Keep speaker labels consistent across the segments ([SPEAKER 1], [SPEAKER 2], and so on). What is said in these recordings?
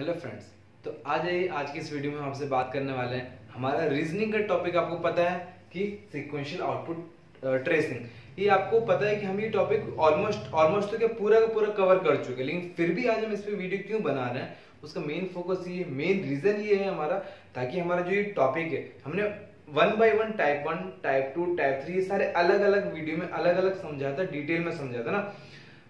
[SPEAKER 1] Hello friends. तो आज की इस वीडियो में हम आपसे बात करने वाले हैं। हमारा रीजनिंग का टॉपिक आपको पता है कि सीक्वेंशियल आउटपुट ट्रेसिंग। ये आपको पता है कि हम ये टॉपिक ऑलमोस्ट तो क्या पूरा का पूरा कवर कर चुके हैं, लेकिन फिर भी आज हम इस पे वीडियो क्यों बना रहे हैं, उसका मेन फोकस ये मेन रीजन ये है हमारा, ताकि हमारा जो ये टॉपिक है हमने one by one type 1 type 2 type 3 ये सारे अलग अलग वीडियो में अलग अलग समझाया था, डिटेल में समझाया था ना।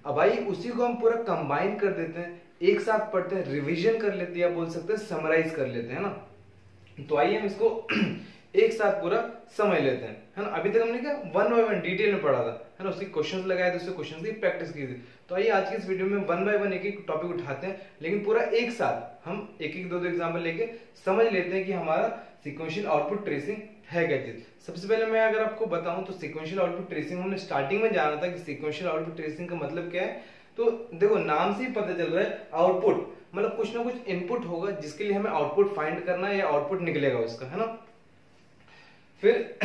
[SPEAKER 1] अब भाई उसी को हम पूरा कंबाइन कर देते हैं, एक साथ पढ़ते हैं, रिवीजन कर लेते हैं या बोल सकते हैं समराइज कर लेते हैं ना। तो आइए हम इसको एक साथ पूरा समझ लेते हैं, है ना। अभी तक हमने क्या वन बाय वन डिटेल में पढ़ा था, है ना, उसके क्वेश्चंस लगाए थे, उससे क्वेश्चंस की प्रैक्टिस की थी। तो आइए आज की इस वीडियो में वन बाय वन एक एक टॉपिक उठाते हैं, लेकिन पूरा एक साथ हम एक एक दो एग्जाम्पल लेके समझ लेते हैं कि हमारा सीक्वेंशियल आउटपुट ट्रेसिंग है क्या चीज। सबसे पहले मैं अगर आपको बताऊं तो सीक्वेंशियल आउटपुट ट्रेसिंग हमने स्टार्टिंग में जाना था कि सीक्वेंशियल आउटपुट ट्रेसिंग का मतलब क्या है। तो देखो नाम से ही पता चल रहा है, आउटपुट मतलब कुछ ना कुछ इनपुट होगा जिसके लिए हमें आउटपुट फाइंड करना है या आउटपुट निकलेगा उसका, है ना। फिर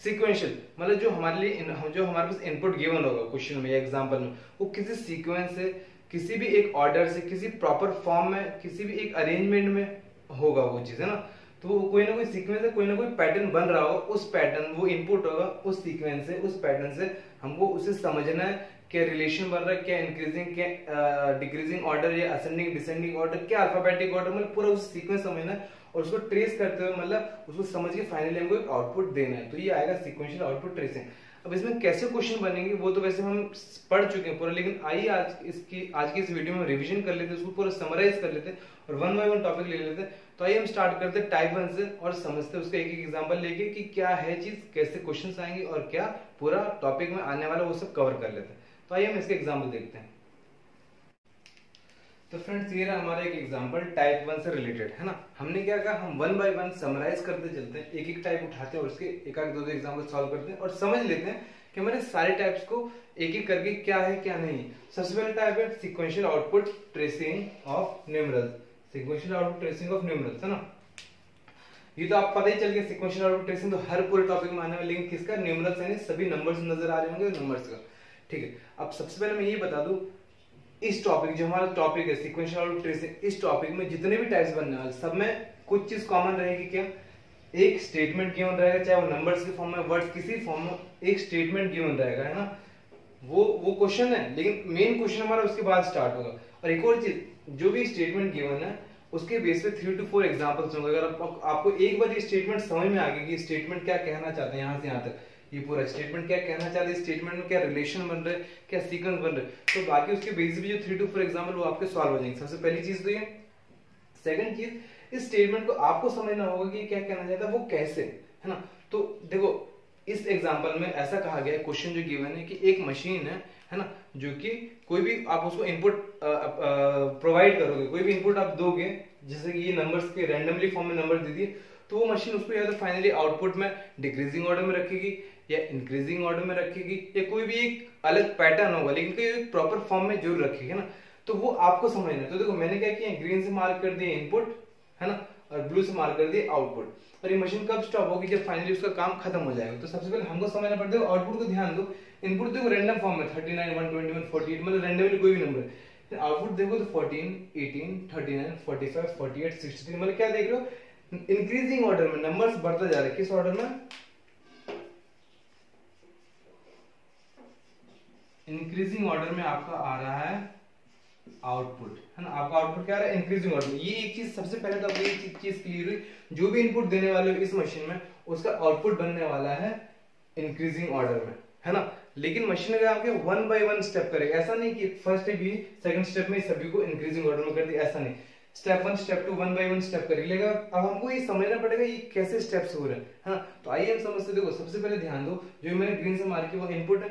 [SPEAKER 1] सीक्वेंशियल मतलब जो हमारे पास इनपुट गिवन होगा क्वेश्चन में या एग्जांपल में, वो किसी सीक्वेंस से, किसी भी एक ऑर्डर से, किसी प्रॉपर फॉर्म में, किसी भी एक अरेंजमेंट में होगा वो चीज, है ना। तो वो कोई ना कोई सीक्वेंस है, कोई ना कोई पैटर्न बन रहा हो, उस पैटर्न वो इनपुट होगा उस सीक्वेंस से, उस पैटर्न से हमको उसे समझना है, क्या रिलेशन बन रहा है, क्या इंक्रीजिंग क्या डिक्रीजिंग ऑर्डर या असेंडिंग डिसेंडिंग ऑर्डर, क्या अल्फाबेटिक ऑर्डर, मतलब पूरा उस सीक्वेंस समझना है और उसको ट्रेस करते हुए मतलब उसको समझ के फाइनली हमको एक आउटपुट देना है। तो ये आएगा सीक्वेंशियल आउटपुट ट्रेसिंग। अब इसमें कैसे क्वेश्चन बनेंगे वो तो वैसे हम पढ़ चुके हैं पूरा, लेकिन आइए आज की इस वीडियो में रिवीजन कर लेते हैं, उसको पूरा समराइज कर लेते हैं और वन बाय वन टॉपिक ले लेते हैं। तो आइए हम स्टार्ट करते हैं टाइप 1 से और समझते हैं उसका एक एक एग्जांपल लेके कि क्या है चीज, कैसे क्वेश्चंस आएंगे और क्या पूरा टॉपिक में आने वाला वो सब कवर कर लेते हैं। तो आइए हम इसके एग्जांपल देखते हैं। तो फ्रेंड्स ये रहा हमारा एक एग्जांपल टाइप 1 से रिलेटेड, है ना। हमने क्या कहा, हम वन बाय वन समराइज करते चलते हैं, एक एक टाइप उठाते हैं और उसके एक आध दो एग्जांपल सॉल्व करते हैं और समझ लेते हैं कि हमारे सारे टाइप्स को एक एक करके क्या है क्या नहीं। सबसे पहले टाइप है sequential output tracing of numerals. Sequential output tracing of numerals, है ना। ये तो आप पता ही चल गया, सीक्वेंशियल आउटपुट ट्रेसिंग तो हर पूरे टॉपिक में आने वाला, लेकिन किसका, न्यूमेरल्स यानी सभी नंबर्स नजर आ रहे होंगे नंबर्स का, ठीक है। अब सबसे पहले मैं ये बता दूं, इस टॉपिक जो हमारा टॉपिक है सीक्वेंशियल आउटपुट ट्रेसिंग, इस टॉपिक में जितने भी टाइप्स बनने वाले सब में कुछ चीज कॉमन रहेगी। क्या, एक स्टेटमेंट गिवन रहेगा, चाहे वो नंबर्स के फॉर्म में, वर्ड्स किसी फॉर्म में, एक स्टेटमेंट गिवन रहेगा, है ना। वो क्वेश्चन है, लेकिन मेन क्वेश्चन हमारा उसके बाद स्टार्ट होगा। और एक और चीज, जो भी स्टेटमेंट गिवन है उसके बेस पे 3 to 4 एग्जांपल्स होंगे। अगर आपको एक बार ये स्टेटमेंट समझ में आ गई कि स्टेटमेंट क्या कहना चाहते हैं यहाँ से यहाँ तक, ये पूरा स्टेटमेंट क्या कहना चाहते हैं, स्टेटमेंट में क्या रिलेशन बन रहे हैं, क्या सीक्वेंस बन रहे हैं, तो बाकी उसके बेसिस पे जो 3 to 4 एग्जांपल वो आपके सॉल्व हो जाएंगे। सबसे पहली चीज तो ये। सेकंड चीज, इस स्टेटमेंट को आपको समझना होगा कि क्या कहना चाहता है, वो कैसे, है ना। तो देखो इस एग्जांपल में ऐसा कहा गया है, क्वेश्चन जो गिवन है कि एक मशीन है ना, जो कि कोई भी आप उसको इनपुट प्रोवाइड करोगे, कोई भी इनपुट आप दोगे, जैसे कि ये नंबर्स के रैंडमली फॉर्म में नंबर दे दिए, तो वो मशीन उसको या तो फाइनली आउटपुट में डिक्रीजिंग ऑर्डर में रखेगी या इंक्रीजिंग ऑर्डर में रखेगी या कोई भी एक अलग पैटर्न होगा, लेकिन कोई एक प्रॉपर फॉर्म में जरूर रखेगी, है ना। तो वो आपको समझना है। तो देखो मैंने क्या किया, ग्रीन से मार्क कर दिया इनपुट, है ना, और ब्लू से मार्क कर दिया आउटपुट। और ये मशीन कब स्टॉप होगी, जब फाइनली उसका काम खत्म हो जाएगा। तो सबसे पहले हमको समझना पड़ता है आउटपुट को। ध्यान दो, इनपुट देखो रैंडम फॉर्म में 39 121 48, मतलब रैंडमली कोई भी नंबर। आउटपुट देखो तो 14 18 39 45 48 63, मतलब क्या देख रहे हो, इंक्रीजिंग ऑर्डर में नंबर्स बढ़ता जा रहा है। किस ऑर्डर में, इंक्रीजिंग ऑर्डर में आपका आ रहा है आउटपुट, है ना। आपका आउटपुट क्या आ रहा है, इंक्रीजिंग ऑर्डर में। ये एक चीज सबसे पहले तो आपको ये चीज क्लियर हुई, जो भी इनपुट देने वाले हो इस मशीन में उसका आउटपुट बनने वाला है इंक्रीजिंग ऑर्डर में, है ना। लेकिन मशीन अगर आपके वन बाय वन स्टेप करेगा, ऐसा नहीं कि फर्स्ट स्टेप भी सेकंड स्टेप में सभी को इंक्रीजिंग ऑर्डर में कर दिया, ऐसा नहीं। Step 1 step 2 one by one step करेगा। अब हमको ये समझना पड़ेगा ये कैसे स्टेप्स हो रहे हैं, है ना। तो आइए हम समझते। देखो सबसे पहले ध्यान दो, जो मैंने ग्रीन से मार्क किया वो इनपुट है,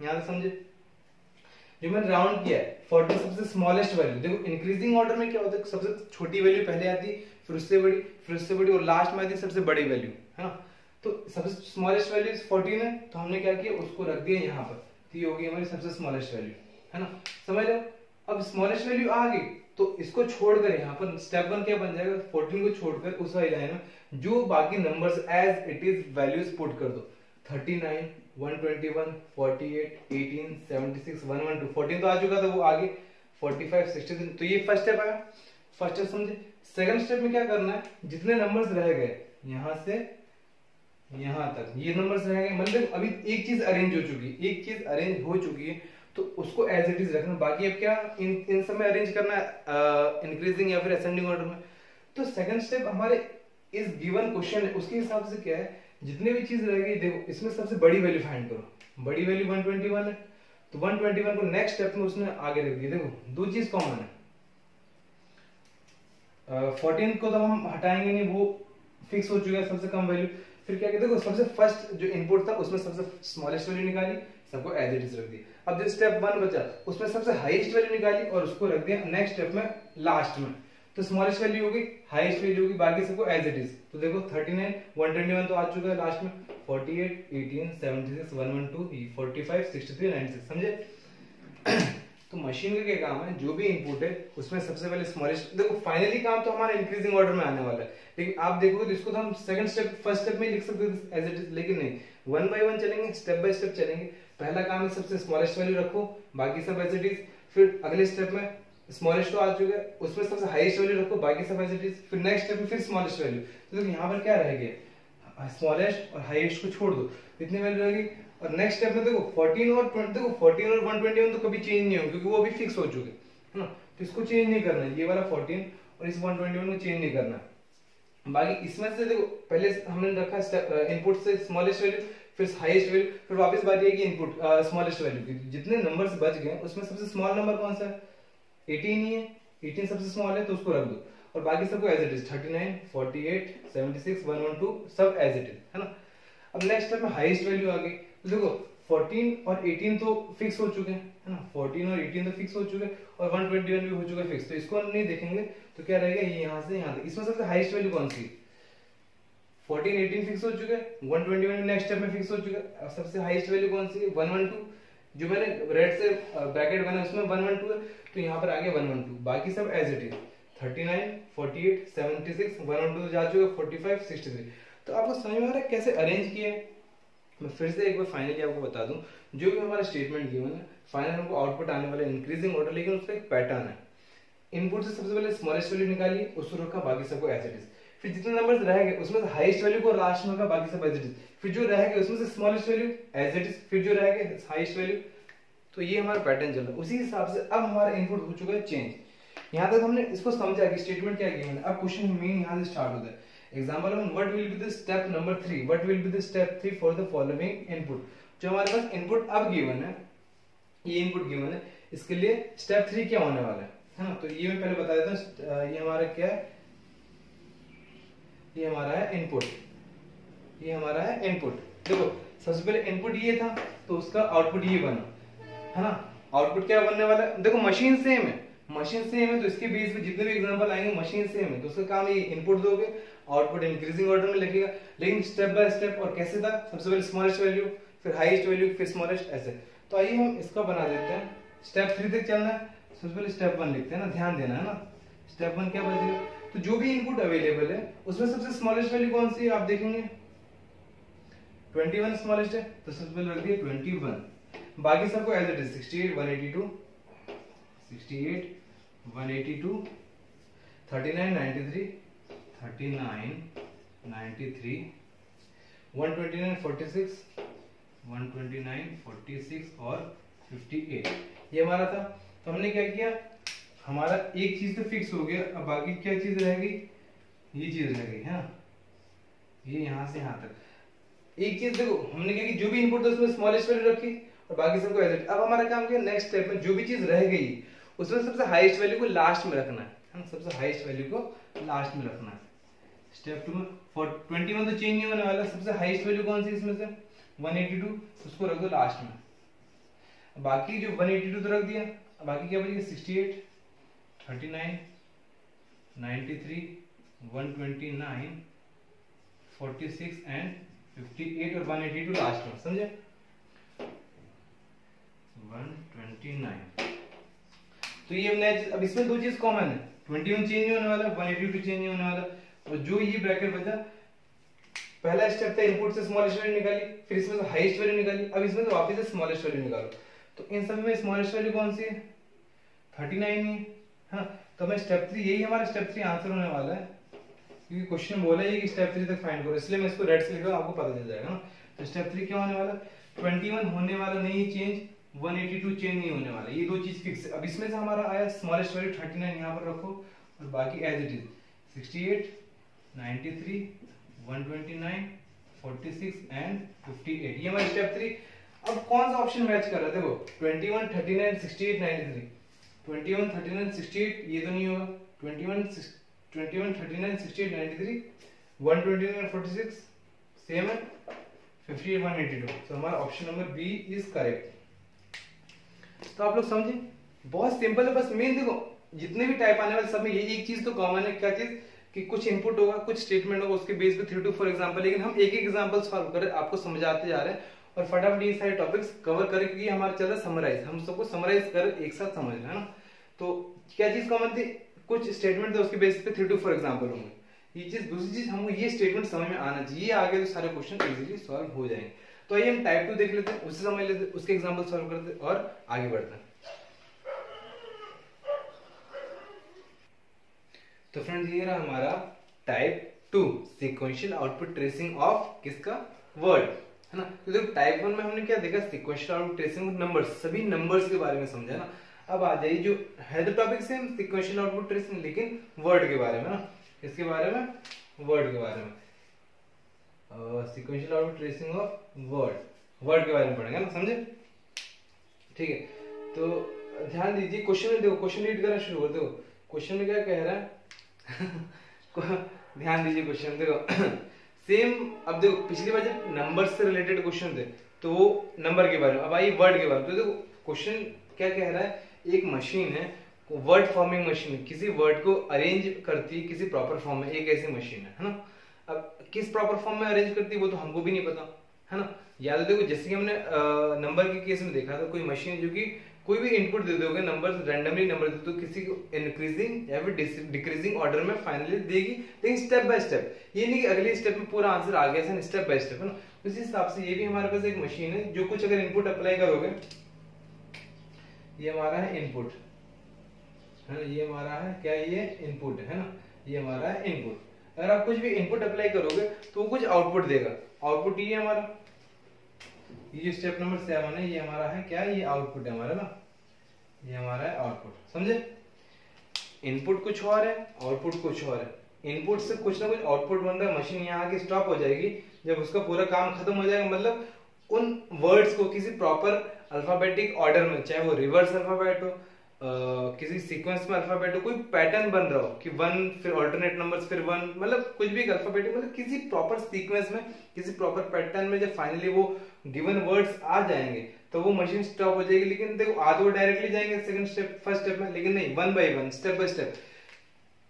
[SPEAKER 1] यहां से समझे। जो मैंने राउंड किया है 40 सबसे स्मॉलेस्ट वैल्यू। देखो इंक्रीजिंग ऑर्डर में क्या होता है, सबसे छोटी वैल्यू पहले आती, फिर उससे बड़ी, फिर उससे बड़ी और लास्ट में आती है सबसे बड़ी वैल्यू, है ना। तो सबसे स्मॉलेस्ट वैल्यू 14 है, तो हमने क्या किया, उसको रख दिया यहाँ पर, तो ये होगी हमारी सबसे स्मॉलेस्ट वैल्यू, है ना। समझ लो। अब स्मॉलेस्ट वैल्यू आ गई तो इसको छोड़कर यहाँ पर स्टेप 1 क्या बन जाएगा, 14 को छोड़कर उस वाली लाइन में जो बाकी numbers as it is values put कर दो। 39 121 48 18 76 112 14 तो आ चुका था, वो आगे 45 63, तो ये फर्स्ट स्टेप आया। फर्स्ट स्टेप समझे। सेकंड स्टेप में क्या करना है, जितने नंबर्स रह गए यहां से यहां तक, ये नंबर्स रह गए, मतलब अभी एक चीज अरेंज हो चुकी है, एक चीज अरेंज हो चुकी है, तो उसको एज इट इज रखना। बाकी अब क्या इन सब में अरेंज करना है इंक्रीजिंग या फिर असेंडिंग ऑर्डर में। तो सेकंड स्टेप हमारे इस गिवन क्वेश्चन है उसके हिसाब से क्या है, जितने भी चीज रह गई देखो इसमें सबसे बड़ी वैल्यू फाइंड करो। बड़ी वैल्यू 121 है, तो 121 को नेक्स्ट स्टेप में उसने आगे रख दिया। देखो दो चीज कॉमन है, 14 को तो हम हटाएंगे नहीं, वो फिक्स हो चुका है सबसे कम वैल्यू। फिर क्या कहते देखो सबसे फर्स्ट जो इनपुट था उसमें सबसे स्मॉलेस्ट वैल्यू निकाली, सबको एज इट इज रख दिया। अब जो स्टेप 1 बचा उसमें सबसे हाईएस्ट वैल्यू निकाली और उसको रख दिया नेक्स्ट स्टेप में लास्ट में। तो स्मॉलेस्ट वैल्यू होगी, हाईएस्ट वैल्यू होगी, बाकी सबको एज इट इज। तो देखो 39 121 तो आ चुका है लास्ट में, 48 18 76 112 45 63 96, समझे। तो मशीन का क्या काम है, जो भी इनपुट है उसमें सबसे पहले स्मॉलेस्ट, देखो फाइनली काम तो हमारा इंक्रीजिंग ऑर्डर में आने वाला है, लेकिन आप देखोगे तो इसको तो हम सेकंड स्टेप फर्स्ट स्टेप में लिख सकते हैं एज इट इज, लेकिन नहीं, वन बाय वन चलेंगे, स्टेप बाय स्टेप चलेंगे। पहला काम है सबसे स्मॉलेस्ट वैल्यू रखो, बाकी सब एज इट इज। फिर अगले स्टेप में स्मॉलेस्ट तो आ चुका है, उसमें सबसे हाईएस्ट वैल्यू रखो, बाकी सब एज इट इज। फिर नेक्स्ट स्टेप में फिर स्मॉलेस्ट वैल्यू। तो देखो यहाँ पर क्या रह गया, स्मॉलेस्ट और हाईएस्ट को छोड़ दो, इतनी वैल्यू रहेगी। और नेक्स्ट स्टेप में देखो 14 और 20, देखो 14 और 121 तो कभी चेंज नहीं होंगे क्योंकि वो अभी फिक्स हो चुके हैं ना, तो इसको चेंज नहीं करना है, ये वाला 14 और इस 121 को चेंज नहीं करना। बाकी इसमें से देखो पहले हमने रखा इनपुट से स्मॉलेस्ट वैल्यू, फिर हाईएस्ट वैल्यू, फिर वापस बात ये कि इनपुट स्मॉलेस्ट वैल्यू की। जितने नंबर्स बच गए उसमें सबसे स्मॉल नंबर कौन सा है, 18 ही है, 18 सबसे स्मॉल है तो उसको रख दो, और बाकी सबको एज इट इज 39 48 76 112 सब एज इट इज, है ना। अब नेक्स्ट स्टेप में हाईएस्ट वैल्यू आ गई, तो देखो 14 और 18 तो फिक्स हो चुके हैं, है ना, 14 और 18 तो फिक्स हो चुके हैं और 121 भी हो चुका है फिक्स, तो इसको हम नहीं देखेंगे। तो क्या रहेगा, ये यहाँ से यहाँ तक, इसमें सबसे हाईएस्ट वैल्यू कौन सी, 14 18 फिक्स हो चुके हैं, 121 नेक्स्ट स्टेप में फिक्स हो चुका है। अब सबसे हाईएस्ट वैल्यू कौन सी है, 112, जो मैंने रेड से ब्रैकेट बना उसमें 112 है, तो यहाँ पर आ गया 112, बाकी सब एज इट इज 39 48 76 112 जा चुका है, 45 63। तो आपको समझ में आ रहा है कैसे अरेंज किया है। मैं फिर से एक बार फाइनली आपको बता दूं, जो भी हमारा स्टेटमेंट गिवन है, फाइनल हमको आउटपुट आने वाला इंक्रीजिंग ऑर्डर, लेकिन उसका एक पैटर्न है। इनपुट से सबसे पहले स्मॉलेस्ट वैल्यू निकाली, उसको रखा, बाकी सबको एज इट इज। फिर जितने नंबर्स रह गए उसमें से हाईएस्ट वैल्यू को लास्ट में रखा, बाकी सब एज इट इज। फिर जो रह गए उसमें से smallest value as it is, फिर जो रह गए हाईएस्ट वैल्यू। तो ये हमारा पैटर्न चल रहा है। उसी हिसाब से अब हमारा इनपुट हो चुका है चेंज। यहाँ तक हमने इसको समझा कि स्टेटमेंट क्या गिवन है। अब क्वेश्चन मेन यहाँ से स्टार्ट होता है। Example 1, what will be the step number 3? What will be the step 3 for the following input? जो हमारे पास इनपुट अब गिवन है, ये इनपुट गिवन है, इसके लिए स्टेप 3 क्या होने वाला है ना। तो ये मैं पहले बता देता हूँ, ये हमारा क्या है, ये हमारा है इनपुट, ये हमारा है इनपुट। देखो सबसे पहले इनपुट ये था तो उसका आउटपुट ये बना, है ना। आउटपुट क्या बनने वाला है, देखो मशीन सेम है, मशीन सेम है, तो इसके बेस पे जितने भी एग्जांपल आएंगे मशीन सेम है, तो उसका काम ये इनपुट दोगे, आउटपुट इंक्रीजिंग ऑर्डर में लिखेगा, लेकिन स्टेप बाय स्टेप। और कैसे था, सबसे पहले स्मॉलेस्ट वैल्यू, फिर हाईएस्ट वैल्यू, फिर स्मॉलेस्ट, ऐसे। तो आइए हम इसका बना देते हैं। स्टेप 3 तक चलना है, सबसे पहले स्टेप 1 लिखते हैं ना, ध्यान देना है ना। स्टेप 1 क्या बचेगा, तो जो भी इनपुट अवेलेबल है उसमें सबसे स्मॉलेस्ट वैल्यू कौन सी है, आप देखेंगे 21 स्मॉलेस्ट है, तो सबसे पहले रख दिया 21, बाकी सबको एज इट इज 68 182 68 182 39 93 39 93 129 46 129 46 और 58, ये हमारा था। तो हमने क्या किया, हमारा एक चीज तो फिक्स हो गया, अब बाकी क्या चीज रह गई, ये चीज रह गई है ना, ये यहां से यहां तक। एक चीज देखो हमने क्या की, जो भी इनपुट था उसमें स्मॉलेस्ट वैल्यू रखी और बाकी सबको एज इट। अब हमारा काम क्या, नेक्स्ट स्टेप में जो भी चीज रह गई उसमें सबसे हाईएस्ट वैल्यू को लास्ट में रखना है ना, सबसे हाईएस्ट वैल्यू को लास्ट में रखना है। स्टेप 2 में 21 तो चेंज नहीं होने वाला, सबसे हाईएस्ट वैल्यू कौन सी इसमें से 182, उसको रख दो लास्ट में। बाकी जो 182 तो रख दिया, बाकी क्या बचेगा 68 39 93 129 46 एंड 58 और 182 लास्ट में, समझे 129। तो ये नेक्स्ट, अब इसमें दो चीज कॉमन है, 21 चेंज नहीं होने वाला, 182 चेंज नहीं होने वाला, और जो ये ब्रैकेट बचा, पहला स्टेप था इनपुट से स्मॉलेस्ट वैल्यू निकाली, फिर इसमें से हाईएस्ट वैल्यू निकाली, अब इसमें से वापस से स्मॉलेस्ट वैल्यू निकालो। तो इन सब में स्मॉलेस्ट वैल्यू कौन सी है, 39 है, है ना। तो हमें स्टेप 3, यही हमारा स्टेप 3 आंसर होने वाला है, क्योंकि क्वेश्चन बोला है कि स्टेप 3 तक फाइंड करो, इसलिए मैं इसको रेड से लिखा हूं, आपको पता चल जाएगा ना। तो स्टेप 3 क्या होने वाला, 21 होने वाला नहीं चेंज, 182 चेंज नहीं होने वाला, ये दो चीज फिक्स है। अब इसमें से हमारा आया स्मॉलेस्ट वैल्यू 39, यहाँ पर रखो और बाकी एज इट इज 68, 93, 129, 46 एंड 58, ये हमारा स्टेप 3। अब कौन सा ऑप्शन मैच कर रहा है, देखो 21, 39, 68, 93, 21, 39, 68 ये तो नहीं होगा, 21, 39, 68, 93, 129, 46 सेम है, 58, 182, तो हमारा option number B is correct. तो आप लोग समझे, बहुत सिंपल है, बस मेन देखो जितने भी टाइप आने वाले सब में ये एक चीज तो कॉमन है, क्या चीज कि कुछ इनपुट होगा, कुछ स्टेटमेंट होगा, उसके बेस पे 3 to 4 एग्जांपल, लेकिन हम एक एक एग्जांपल सॉल्व करें, आपको समझाते जा रहे हैं और फटाफट ये सारे टॉपिक्स कवर करें, क्योंकि हमारा चल रहा है समराइज, हम सबको समराइज कर एक साथ समझना है ना। तो क्या चीज कॉमन थी, कुछ स्टेटमेंट थे, उसके बेसिस पे 3 to 4 एग्जांपल होंगे, ये चीज। दूसरी चीज हमको ये स्टेटमेंट समझ में आना चाहिए, आगे तो सारे क्वेश्चन इजीली सॉल्व हो जाएंगे। तो आइए हम टाइप 2 देख लेते हैं, उससे समझ लेते हैं, उसके एग्जांपल सॉल्व करते हैं और आगे बढ़ते हैं। तो फ्रेंड्स ये रहा हमारा type 2 sequential output tracing of किसका, वर्ड, है ना। तो देखो टाइप 1 में हमने क्या देखा, sequential output tracing of numbers, सभी नंबर्स के बारे में समझा ना। अब आ जाइए, जो है तो topic same sequential output tracing, लेकिन वर्ड के बारे में ना, किसके बारे में, वर्ड के बारे में, sequential output tracing of word के बारे में पढ़ेंगे ना, समझे, ठीक है। तो ध्यान दीजिए, क्वेश्चन में देखो, क्वेश्चन रीड करना शुरू कर दो। क्वेश्चन में क्या कह रहा है ध्यान दीजिए क्वेश्चन देखो सेम। अब देखो पिछली बार जब नंबर से रिलेटेड क्वेश्चन थे तो वो नंबर के बारे में, अब आइए वर्ड के बारे में। तो देखो क्वेश्चन क्या कह रहा है, एक मशीन है, वर्ड फॉर्मिंग मशीन, किसी वर्ड को अरेंज करती है किसी प्रॉपर फॉर्म में, एक ऐसी मशीन है ना। अब किस प्रॉपर फॉर्म में अरेंज करती है वो तो हमको भी नहीं पता, है ना। या तो देखो जैसे कि हमने नंबर के केस में देखा था, कोई मशीन जो कि कोई भी इनपुट दे दोगे, नंबर रैंडमली नंबर दे दो, किसी को इंक्रीजिंग या फिर डिक्रीजिंग ऑर्डर में फाइनली देगी, लेकिन स्टेप बाय स्टेप, ये नहीं कि अगले स्टेप में पूरा आंसर आ गया, ऐसा स्टेप बाय स्टेप, है ना। उसी हिसाब से ये भी हमारे पास एक मशीन है, जो कुछ अगर इनपुट अप्लाई करोगे, ये हमारा है इनपुट, है ना, ये हमारा है क्या, ये इनपुट है ना, ये हमारा है इनपुट। अगर आप कुछ भी इनपुट अप्लाई करोगे तो वो कुछ आउटपुट देगा, आउटपुट ये हमारा, ये स्टेप नंबर 7 है, ये हमारा है क्या, ये आउटपुट है हमारा ना, ये हमारा है आउटपुट, समझे। इनपुट कुछ और है, आउटपुट कुछ और है, इनपुट से कुछ ना कुछ आउटपुट बन रहा है, मशीन यहाँ आके स्टॉप हो जाएगी, जब उसका पूरा काम खत्म हो जाएगा, मतलब उन वर्ड्स को किसी प्रॉपर अल्फाबेटिक ऑर्डर में, चाहे वो रिवर्स अल्फाबेट हो, किसी सीक्वेंस में अल्फाबेट हो, कोई पैटर्न बन रहा हो कि 1 फिर ऑल्टरनेट नंबर्स फिर 1, मतलब कुछ भी अल्फाबेटिक, मतलब किसी प्रॉपर सीक्वेंस में, किसी प्रॉपर पैटर्न में जब फाइनली वो गिवन वर्ड्स आ जाएंगे तो वो मशीन स्टॉप हो जाएगी। लेकिन देखो आ तो डायरेक्टली जाएंगे सेकंड स्टेप फर्स्ट स्टेप में, लेकिन नहीं, 1 by 1 स्टेप बाय स्टेप।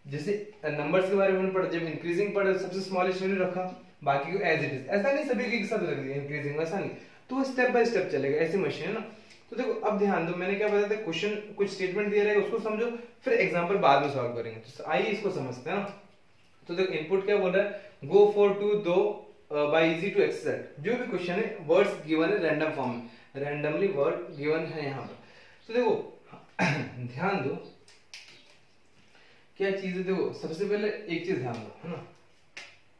[SPEAKER 1] जैसे नंबर्स के बारे में पढ़ा, जब इंक्रीजिंग पढ़ा सबसे स्मॉलेस्ट वैल्यू रखा, बाकी को एज इट इज, ऐसा नहीं सभी के साथ रख दिया इंक्रीजिंग, ऐसा नहीं, तो स्टेप बाय स्टेप चलेगा, ऐसी मशीन है ना। तो देखो अब ध्यान दो, मैंने क्या बताया था, क्वेश्चन कुछ स्टेटमेंट दिया रहेगा, उसको समझो, फिर एग्जांपल बाद में सॉल्व करेंगे। तो आइए इसको समझते हैं ना। तो देखो इनपुट क्या बोल रहा है, गो for to do by easy to accept, जो भी क्वेश्चन है वर्ड्स गिवन है रैंडम फॉर्म में, रैंडमली वर्ड गिवन है यहाँ पर। तो देखो ध्यान दो क्या चीज है, देखो सबसे पहले एक चीज ध्यान दो, है ना।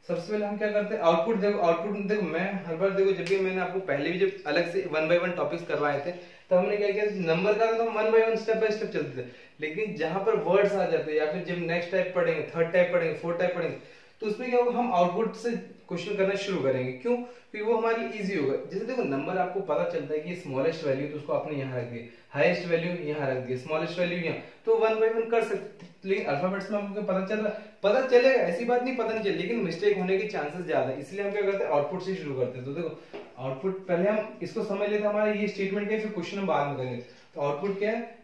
[SPEAKER 1] सबसे पहले हम क्या करते हैं, आउटपुट देखो, आउटपुट देखो, मैं हर बार देखो जब भी मैंने आपको पहले भी जब अलग से 1 by 1 टॉपिक्स करवाए थे, तो हमने क्या किया, नंबर का तो 1 by 1 स्टेप बाय स्टेप चलते थे, लेकिन जहां पर वर्ड्स आ जाते हैं या फिर जब नेक्स्ट टाइप पढ़ेंगे, थर्ड टाइप पढ़ेंगे, फोर्थ टाइप पढ़ेंगे, तो उसमें क्या होगा, हम आउटपुट से क्वेश्चन करना शुरू करेंगे। क्यों, क्योंकि वो हमारे लिए इजी होगा। जैसे देखो नंबर आपको पता चलता है कि स्मॉलेस्ट वैल्यू, तो उसको आपने यहाँ रख दिया, हाईएस्ट वैल्यू यहाँ रख दिया, स्मॉलेस्ट वैल्यू यहाँ, तो 1 by 1 कर सकते। लेकिन अल्फाबेट्स में आपको पता चल रहा, पता चलेगा, ऐसी बात नहीं पता नहीं चले, लेकिन मिस्टेक होने के चांसेस ज्यादा है, इसलिए हम क्या करते हैं, आउटपुट से शुरू करते हैं। तो देखो आउटपुट पहले हम इसको समझ लेते हैं, हमारा ये स्टेटमेंट क्या है, फिर क्वेश्चन हम बाद में करेंगे। तो आउटपुट क्या है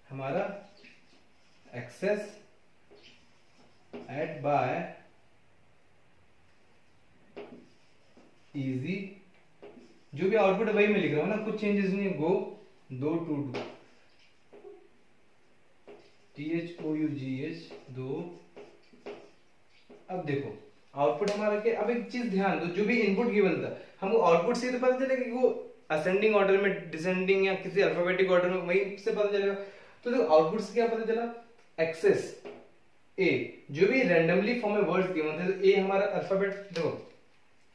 [SPEAKER 1] हमारा, एक्सेस एट बाय इजी, जो भी आउटपुट है वही मैं लिख रहा हूं ना, कुछ चेंजेस नहीं है। गो 2 to 2, THOUGH 2। अब देखो आउटपुट हमारा क्या, अब एक चीज ध्यान दो, जो भी इनपुट गिवन था हमको आउटपुट से तो पता चलेगा कि वो असेंडिंग ऑर्डर में, डिसेंडिंग या किसी अल्फाबेटिक ऑर्डर में, वही से पता चलेगा। तो देखो आउटपुट से क्या पता चला एक्सेस ए, जो भी रैंडमली फॉर्म में वर्ड्स गिवन थे, तो ए हमारा अल्फाबेट, देखो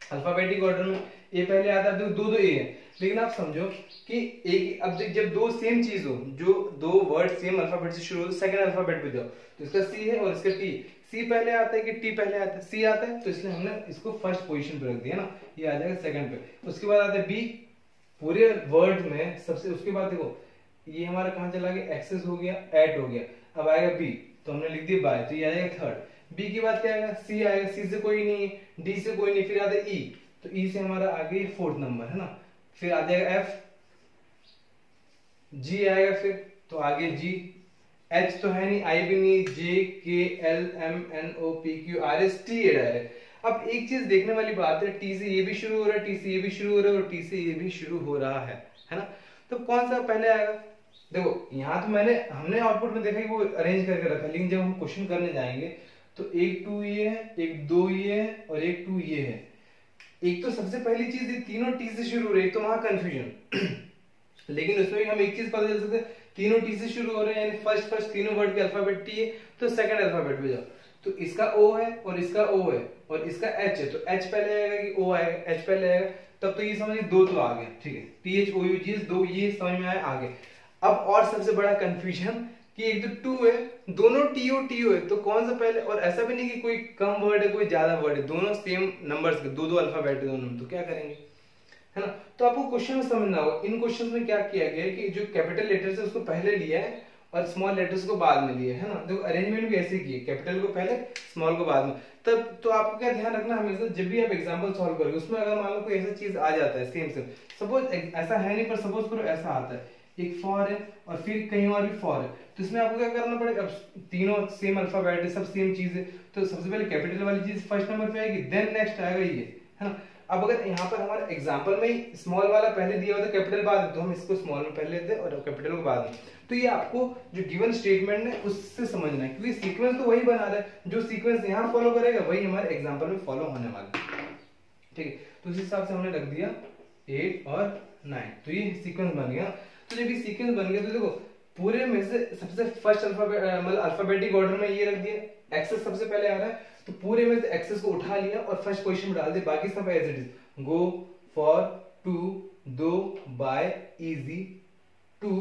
[SPEAKER 1] अल्फाबेटिक ऑर्डर में ए पहले आता है, तो दो ए है, लेकिन आप समझो कि एक, अब जब दो सेम चीज हो, जो दो वर्ड सेम अल्फाबेट से शुरू हो, तो सेकंड अल्फाबेट पे जाओ, तो इसका सी है और इसका टी, सी पहले आता है कि टी पहले आता है? सी आता है, तो इसलिए हमने इसको फर्स्ट पोजीशन पे रख दिया ना, ये आ जाएगा सेकंड पे। उसके बाद आता है बी, पूरे वर्ड में सबसे, उसके बाद देखो ये हमारा कहां चला गया, एक्सेस हो गया, एट हो गया, अब आएगा बी, तो हमने लिख दिया बाय, तो ये आ जाएगा थर्ड। बी के बाद क्या आएगा, सी आएगा, सी से कोई नहीं है, डी से कोई नहीं, फिर आता है ई, तो ई से हमारा आगे फोर्थ नंबर है ना, फिर आ जाएगा एफ, जी आएगा फिर, तो आगे जी, एच तो है नहीं, आई भी नहीं, J K L M N O P Q R S T A direct. अब एक चीज देखने वाली बात है, टी से ये भी शुरू हो रहा है, टी से ये भी शुरू हो रहा है, और टी से ये भी शुरू हो रहा है ना, तो कौन सा पहले आएगा? देखो यहाँ तो हमने आउटपुट में देखा कि वो अरेंज करके रखा, लेकिन जब हम क्वेश्चन करने जाएंगे तो एक टू ये है, एक दो ये है, और एक टू ये है। एक तो सबसे पहली चीज, तीनों टी से शुरू हो रही है, तो वहां कंफ्यूजन। लेकिन उसमें भी हम एक चीज पता चल सकते, तीनों टी से शुरू हो रहे हैं, यानी फर्स्ट तीनों वर्ड के अल्फाबेट टी है, तो सेकंड अल्फाबेट पे जाओ, तो इसका ओ है और इसका ओ है और इसका एच है, तो एच पहले आएगा कि ओ आएगा? एच पहले आएगा, तब तो ये समझिए दो तो आ गया, ठीक है, टी एच ओ यू जी दो, ये समझ में आया आगे। अब और सबसे बड़ा कंफ्यूजन कि एक तो टू है, दोनों टीओ है, तो कौन सा पहले? और ऐसा भी नहीं कि कोई कम वर्ड है कोई ज्यादा वर्ड है, दोनों सेम नंबर्स के, दो अल्फाबेट है दोनों, तो क्या करेंगे, है ना? तो आपको क्वेश्चन में समझना होगा, इन क्वेश्चन में क्या किया गया है कि जो कैपिटल लेटर्स है उसको पहले लिया है और स्मॉल लेटर्स को बाद में लिया है ना, तो अरेंजमेंट भी ऐसे किए, कैपिटल को पहले, स्मॉल को बाद में। तब तो आपको क्या ध्यान रखना हमेशा, जब भी आप एग्जांपल सॉल्व करोगे, उसमें अगर मान लो कोई ऐसा चीज आ जाता है सेम, सपोज ऐसा है नहीं, पर सपोज करो ऐसा आता है, एक फॉर है और फिर कहीं और भी फॉर है, तो इसमें आपको क्या करना पड़ेगा, अब तीनों सेम अल्फाबेट है, सब सेम चीज है, तो सबसे पहले कैपिटल वाली चीज फर्स्ट नंबर पे आएगी, देन नेक्स्ट आएगा ये, है ना? अब अगर यहाँ पर हमारे एग्जांपल में ही स्मॉल वाला पहले दिया होता, कैपिटल बाद, तो हम इसको स्मॉल में पहले लेते और कैपिटल को बाद में। तो ये आपको जो गिवन स्टेटमेंट है उससे समझना है, क्योंकि सीक्वेंस तो वही बना रहा है, जो सीक्वेंस यहाँ फॉलो करेगा वही हमारे एग्जाम्पल में फॉलो होने वाला है, ठीक है? तो उस हिसाब से हमने रख दिया 8 और 9, तो ये सीक्वेंस बन गया। तो जब ये सीक्वेंस बन गया, तो देखो पूरे में से सबसे फर्स्ट मतलब अल्फाबेटिक ऑर्डर में ये रख दिया, एक्सेस सबसे पहले आ रहा है, तो पूरे में से एक्सेस को उठा लिया और फर्स्ट पोजीशन में डाल दिया, बाकी सब as it is, go, for, to, do, by, easy, to,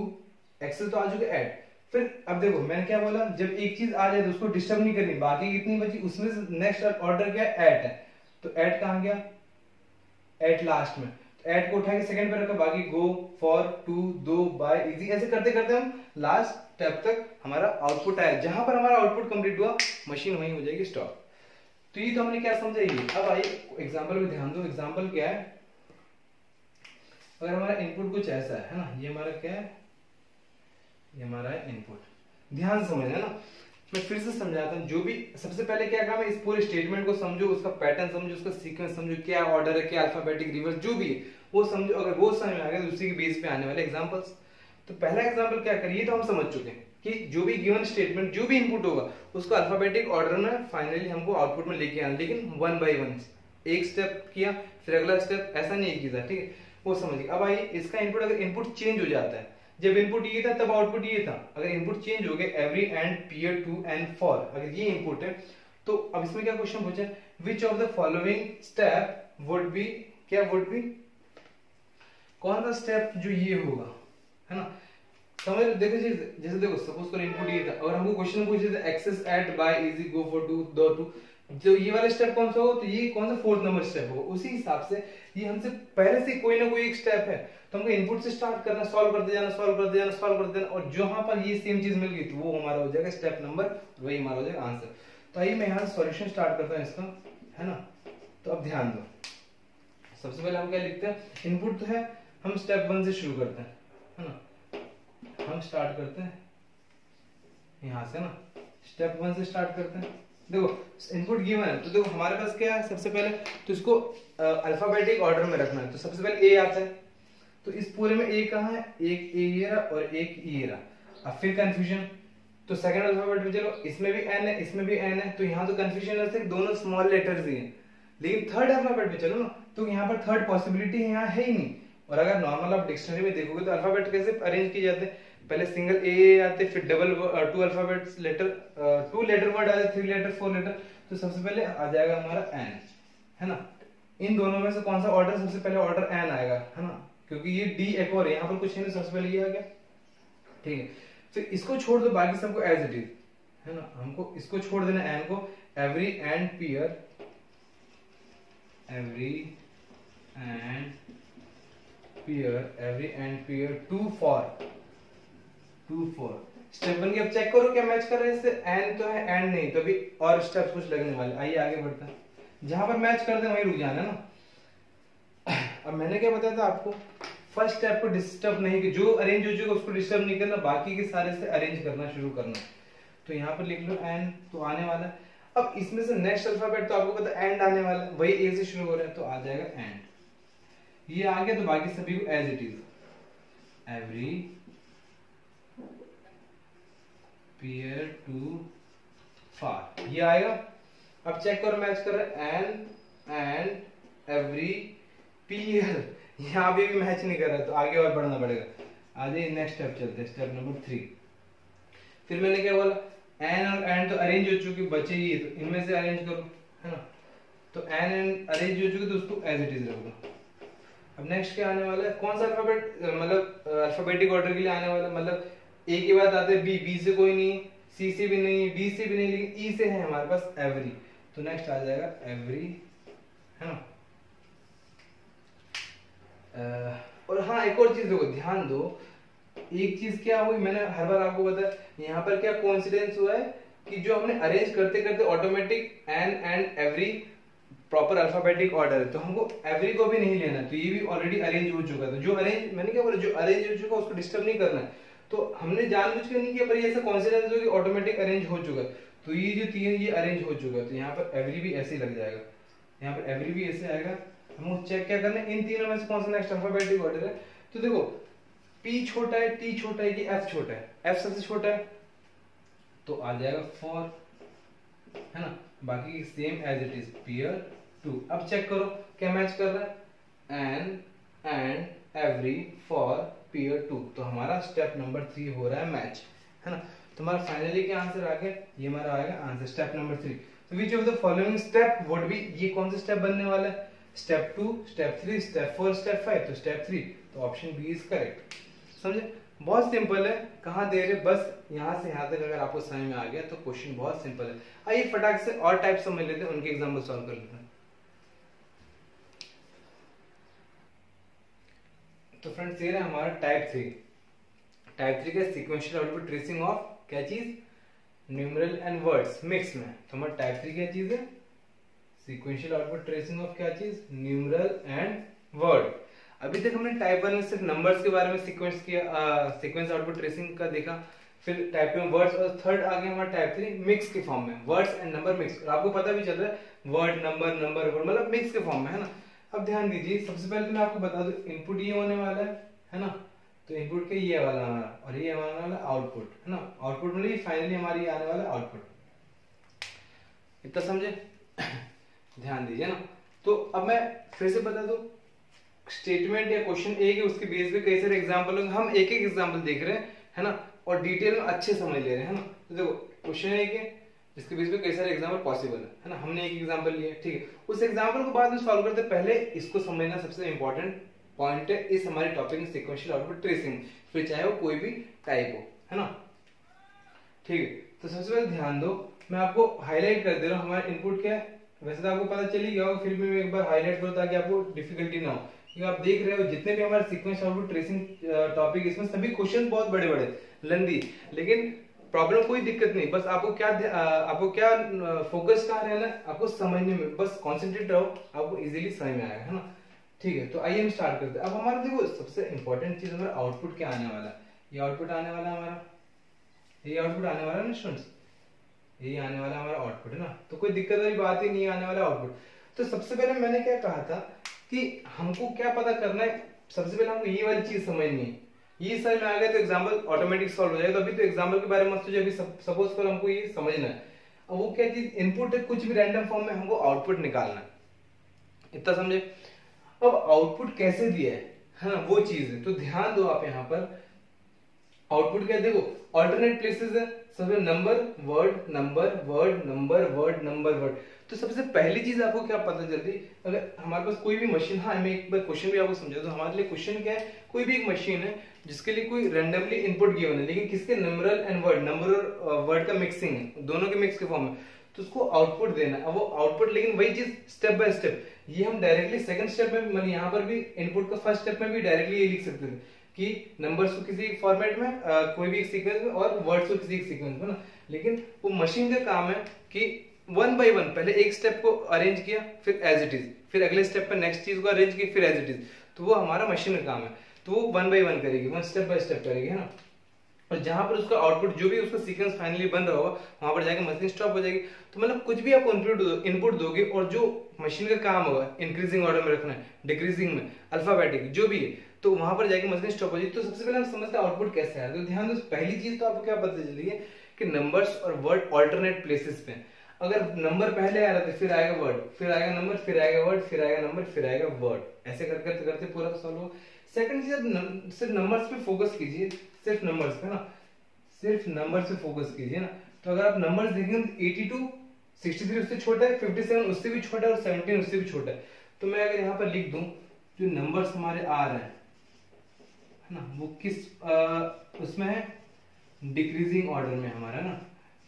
[SPEAKER 1] access तो आ चुके, ऐड। फिर अब देखो मैंने क्या बोला, जब एक चीज आ जाए तो उसको डिस्टर्ब नहीं करनी, बाकी कितनी बची, उसमें से नेक्स्ट ऑर्डर क्या है, एट है, तो एट कहां गया, एट लास्ट में, एट को उठा के सेकंड पे रखा, बाकी गो, for, to, do, by, easy, ऐसे करते करते हम लास्ट स्टेप तक हमारा आउटपुट आया, जहां पर हमारा आउटपुट कंप्लीट हुआ मशीन वहीं हो जाएगी स्टॉप। तो ये तो हमने क्या समझा, ये। अब आइए एग्जांपल में ध्यान दो, एग्जांपल क्या है, अगर हमारा इनपुट कुछ ऐसा है ना, ये हमारा क्या है, ये हमारा है इनपुट, ध्यान से समझना ना, मैं फिर से समझाता हूँ। जो भी सबसे पहले क्या काम है, इस पूरे स्टेटमेंट को समझो, उसका पैटर्न समझो, उसका सीक्वेंस समझो, क्या ऑर्डर है, क्या अल्फाबेटिक रिवर्स, जो भी है वो समझो। अगर वो समझ में आ गया तो उसी के बेस पे आने वाले एग्जांपल्स। तो पहला एग्जांपल क्या करिए, तो हम समझ चुके हैं कि जो भी गिवन स्टेटमेंट, जो भी इनपुट होगा उसको अल्फाबेटिक ऑर्डर में फाइनली हमको आउटपुट में लेके आना, लेकिन वन बाय वन, एक स्टेप किया फिर अगला स्टेप, ऐसा नहीं किया, ठीक है, वो समझिए। अब आइए इसका इनपुट, अगर इनपुट चेंज हो जाता है, जब इनपुट ये था तब आउटपुट ये था, अगर इनपुट चेंज हो गए, every and, pair, to and for, अगर ये इनपुट है, तो अब इसमें क्या क्वेश्चन पूछा है, which of the following step would be, क्या वुड बी, कौन सा स्टेप जो ये होगा, है ना? समझ देखो, जैसे देखो सपोज करो इनपुट ये था, और हमको क्वेश्चन पूछे थे access, at, by, easy, go, for, to, do, to, जो ये वाला स्टेप कौन सा होगा, तो ये कौन सा फोर्थ नंबर स्टेप होगा। उसी हिसाब से ये हमसे पहले से कोई ना कोई एक स्टेप है, तो हमको इनपुट से स्टार्ट करना, सॉल्व करते जाना, सॉल्व करते जाना, सॉल्व करते जाना, और जहां पर ये सेम चीज मिल गई तो वो हमारा हो जाएगा स्टेप नंबर, वही हमारा हो जाएगा आंसर। तो आइए मैं यहाँ सॉल्यूशन स्टार्ट करता हूँ इसका, है ना? तो अब ध्यान दो, सबसे पहले हम क्या लिखते हैं, इनपुट तो है, हम स्टेप 1 से शुरू करते हैं, है ना? हम स्टार्ट करते हैं यहां से ना, स्टेप 1 से स्टार्ट करते हैं। देखो इनपुट गिवन है, तो देखो हमारे पास क्या है, सबसे पहले तो इसको अल्फाबेटिक ऑर्डर में रखना है, तो सबसे पहले ए आता है, तो इस पूरे में ए कहां है, एक ए ये रहा और एक ये रहा। अब फिर कंफ्यूजन, तो सेकंड अल्फाबेट में चलो, इसमें भी एन है, इसमें भी एन है, तो यहाँ तो कंफ्यूजन है, दोनों स्मॉल लेटर्स ही हैं। लेकिन थर्ड अल्फाबेट में चलो ना, तो यहाँ पर थर्ड पॉसिबिलिटी यहाँ है ही नहीं। और अगर नॉर्मल आप डिक्शनरी में देखोगे तो अल्फाबेट कैसे अरेंज किए जाते हैं, पहले सिंगल ए आते, फिर double two alphabets letter, 2 letter word आते, 3 लेटर 4 लेटर। तो सबसे पहले आ जाएगा हमारा एन, है ना। इन दोनों में से कौन सा ऑर्डर, सबसे पहले ऑर्डर एन आएगा, है ना, क्योंकि ये डी एक और यहाँ पर कुछ है नहीं, सबसे पहले ये आ गया, ठीक है। फिर इसको छोड़ दो, बाकी सबको एज इट इज, है ना। हमको इसको छोड़ देना एन को, every and pair, every and pair to for step बन गया। अब चेक करो क्या मैच कर रहे हैं इससे, एन तो है, एंड नहीं, तो अभी और स्टेप्स कुछ लगने वाले। आइए आगे बढ़ते हैं, जहां पर मैच कर दे वहीं रुक जाना है ना। अब मैंने क्या बताया था आपको, फर्स्ट स्टेप को डिस्टर्ब नहीं, कि जो अरेंज हो चुका उसको डिस्टर्ब नहीं करना, बाकी के सारे से अरेंज करना शुरू करना। तो यहाँ पर लिख लो एन, तो आने वाला है। अब इसमें से नेक्स्ट अल्फाबेट तो आपको पता है एंड आने वाला है, वही ए से शुरू हो रहा है, तो आ जाएगा एंड। ये आ गया, तो बाकी सभी को as it is, every pair to far, ये आएगा। अब चेक करो मैच कर रहा है, एन एंड एवरी पेयर, यहाँ भी मैच नहीं कर रहा, तो आगे और बढ़ना पड़ेगा। आगे नेक्स्ट स्टेप चलते हैं, स्टेप नंबर 3। फिर मैंने क्या बोला, एन और एंड तो अरेंज हो चुकी, बचे ये, तो इनमें से अरेंज करो, है ना। तो एन एंड अरेंज हो चुके, तो उसको एज इट इज रख दो। अब नेक्स्ट क्या आने वाला है, कौन सा अल्फाबेट, मतलब अल्फाबेटिक ऑर्डर के लिए आने वाला, मतलब ए के बाद आते हैं बी, बी से कोई नहीं, सी से भी नहीं, डी से भी नहीं, लेकिन ई से है हमारे पास एवरी, तो नेक्स्ट आ जाएगा एवरी, है ना। और हाँ, एक और चीज देखो, ध्यान दो, एक चीज क्या हुई, मैंने हर बार आपको बताया, यहाँ पर क्या कोइंसिडेंस हुआ है कि जो हमने अरेंज करते करते automatic an and every proper alphabetic order है, तो हमको एवरी को भी नहीं लेना, तो ये भी ऑलरेडी अरेंज हो चुका था। जो अरेंज, मैंने क्या बोला, जो अरेंज हो चुका उसको डिस्टर्ब नहीं करना है, तो हमने जानबूझ के नहीं किया, पर ये ऐसा कॉन्सिडेंस हो कि ऑटोमेटिक अरेंज हो चुका, तो ये जो 3 ये अरेंज हो चुका, तो यहाँ पर एवरी भी ऐसे लग जाएगा, यहाँ पर एवरी भी ऐसे आएगा। हमको चेक क्या करना है, इन तीनों में से कौन सा नेक्स्ट अल्फाबेटिक ऑर्डर है। तो देखो, पी छोटा है, टी छोटा है कि एफ छोटा है, एफ सबसे छोटा है, तो आ जाएगा फॉर, है ना। बाकी same as it is, pair to. अब चेक करो क्या मैच कर रहा है, an and every for pair to, तो हमारा स्टेप नंबर 3 हो रहा है मैच, है ना। तो हमारा फाइनली क्या आंसर आ गया, ये हमारा आएगा आंसर, स्टेप नंबर 3। तो which of the following step would be, ये कौन सा स्टेप बनने वाला है, स्टेप 2, स्टेप 3, स्टेप 4, स्टेप 5, तो स्टेप 3, तो ऑप्शन बी इज करेक्ट। समझे, बहुत सिंपल है, कहाँ दे रहे, बस यहाँ से यहाँ तक अगर आपको समझ में आ गया तो क्वेश्चन बहुत सिंपल है। आइए फटाक से और टाइप समझ लेते हैं, उनके एग्जाम्पल सॉल्व कर लेते हैं। तो फ्रेंड्स ये रहा हमारा टाइप 3। टाइप 3 का सीक्वेंशियल आउटपुट ट्रेसिंग ऑफ क्या चीज, न्यूमेरल एंड वर्ड्स मिक्स में। तो हमारा टाइप 3 क्या चीज है, सीक्वेंशियल आउटपुट ट्रेसिंग ऑफ क्या चीज, न्यूमेरल एंड वर्ड। अभी तक हमने टाइप 1 में सिर्फ नंबर्स के बारे में सीक्वेंस किया, सीक्वेंस आउटपुट ट्रेसिंग का देखा, फिर टाइप 2 में वर्ड्स, और थर्ड आ गया हमारा टाइप 3 मिक्स के फॉर्म में, वर्ड्स एंड नंबर मिक्स। और आपको पता भी चल रहा है वर्ड नंबर नंबर वर्ड मतलब मिक्स के फॉर्म में, है ना। अब ध्यान दीजिए, सबसे पहले तो मैं आपको बता दूं, इनपुट ये होने वाला है ना। तो इनपुट के ये वाला हमारा, और ये आने वाला आउटपुट, है ना। आउटपुट मतलब फाइनली हमारी आने वाला आउटपुट, इतना समझे। ध्यान दीजिए ना। तो अब मैं फिर से बता दूं, स्टेटमेंट या क्वेश्चन एक है, उसके बेस पे कई सारे एग्जांपल होंगे, हम एक एक एग्जांपल देख रहे हैं, है ना, और डिटेल में अच्छे समझ ले रहे हैं, है ना। तो देखो, क्वेश्चन एक है जिसके बेस पे कई सारे एग्जांपल पॉसिबल है ना। हमने एक एग्जांपल लिया, ठीक है, उस एग्जांपल को बाद में सॉल्व करते पहले इसको समझना सबसे इंपॉर्टेंट पॉइंट है इस हमारे टॉपिक में, सीक्वेंशियल आउटपुट ट्रेसिंग, फिर चाहे वो कोई भी टाइप हो, है ना। ठीक है, तो सबसे पहले ध्यान दो, मैं आपको हाईलाइट कर दे रहा हूँ हमारा इनपुट क्या है। वैसे तो आपको पता चल ही गया होगा, फिर भी मैं एक बार हाईलाइट करूँ ताकि आपको डिफिकल्टी ना हो। क्योंकि आप देख रहे हो जितने भी हमारे सीक्वेंस आउटपुट ट्रेसिंग टॉपिक, इसमें सभी क्वेश्चन बहुत बड़े बड़े लेंथी, लेकिन प्रॉब्लम कोई दिक्कत नहीं, बस आपको क्या फोकस कहाँ रहना है, आपको समझने में, बस कॉन्सेंट्रेट रहो, आपको इजीली समझ में आएगा, है ना। ठीक है, तो आइए हम स्टार्ट करते हैं। अब हमारा देखो सबसे इंपॉर्टेंट चीज हमारा आउटपुट क्या आने वाला है, ये आउटपुट आने वाला है हमारा, ये आउटपुट आने वाला है ना स्टूडेंट्स, ये आने वाला हमारा आउटपुट, है ना। तो कोई दिक्कत वाली बात ही नहीं, आने वाला आउटपुट। तो सबसे पहले मैंने क्या कहा था कि हमको क्या पता करना है, सबसे पहले हमको ये वाली चीज समझनी है, ये समझ में आ गया तो एग्जाम्पल ऑटोमेटिक सॉल्व हो जाएगा। तो अभी तो एग्जाम्पल के बारे में मत सोचो, अभी सपोज करो हमको ये समझना है, अब वो क्या चीज इनपुट है, कुछ भी रैंडम फॉर्म में हमको आउटपुट निकालना है, इतना समझे। अब आउटपुट कैसे दिया है ना, वो चीज है। तो ध्यान दो आप यहाँ पर, आउटपुट क्या है, देखो ऑल्टरनेट प्लेसेस है, सबसे number word number word number word number word. तो सबसे पहली चीज आपको क्या पता चलती, अगर हमारे पास कोई भी मशीन, हाँ मैं एक बार क्वेश्चन भी आपको समझा दूं, हमारे लिए क्वेश्चन क्या है, कोई भी एक मशीन है जिसके लिए कोई रैंडमली इनपुट गिवन है, लेकिन किसके नंबरल एंड वर्ड, नंबर और वर्ड का मिक्सिंग है, दोनों के मिक्स के फॉर्म में, तो उसको आउटपुट देना है। अब वो आउटपुट, लेकिन वही चीज स्टेप बाय स्टेप, ये हम डायरेक्टली सेकंड स्टेप में, मतलब यहाँ पर भी इनपुट का फर्स्ट स्टेप में भी डायरेक्टली ये लिख सकते थे कि नंबर्स को किसी फॉर्मेट में, कोई भी एक सीक्वेंस में, और वर्ड्स को किसी एक सीक्वेंस में ना। लेकिन वो मशीन का काम है कि वन बाय वन पहले एक स्टेप को अरेंज किया, फिर एज इट इज, फिर अगले स्टेप पे नेक्स्ट चीज को अरेंज की, फिर एज इट इज। तो वो हमारा मशीन का काम है, तो वो वन बाय वन करेगी, वन स्टेप बाय स्टेप करेगी, है ना। और जहां पर उसका आउटपुट जो भी उसका सीक्वेंस फाइनली बन रहा होगा, वहां पर जाके मशीन स्टॉप हो जाएगी। तो मतलब कुछ भी आप इनपुट दोगे, और जो मशीन का काम होगा इंक्रीजिंग ऑर्डर में रखना है, डिक्रीजिंग में, अल्फाबेटिक जो भी है, तो वहां पर जाके मशीन स्टॉप हो जाएगी। तो सबसे पहले हम समझते हैं आउटपुट कैसे है। तो ध्यान दो, पहली चीज तो आपको क्या पता चल रही है कि नंबर्स और वर्ड ऑल्टरनेट प्लेसेस पे। अगर नंबर पहले आ रहा था, फिर आएगा वर्ड, फिर आएगा नंबर, फिर आएगा वर्ड, फिर आएगा नंबर, फिर आएगा वर्ड, ऐसे करते करते पूरा सॉल्व हो। सेकंड चीज, सिर्फ नंबर्स पे फोकस कीजिए, सिर्फ नंबर्स पे ना, सिर्फ नंबर से फोकस कीजिए ना। तो अगर आप नंबर्स देखेंगे तो 82 63 उससे छोटा है, 57 उससे भी छोटा है, और 17 उससे भी छोटा है। तो मैं अगर यहाँ पर लिख दूं, जो नंबर्स हमारे आ रहे हैं ना, वो किस उसमें है, डिक्रीजिंग ऑर्डर में हमारा ना,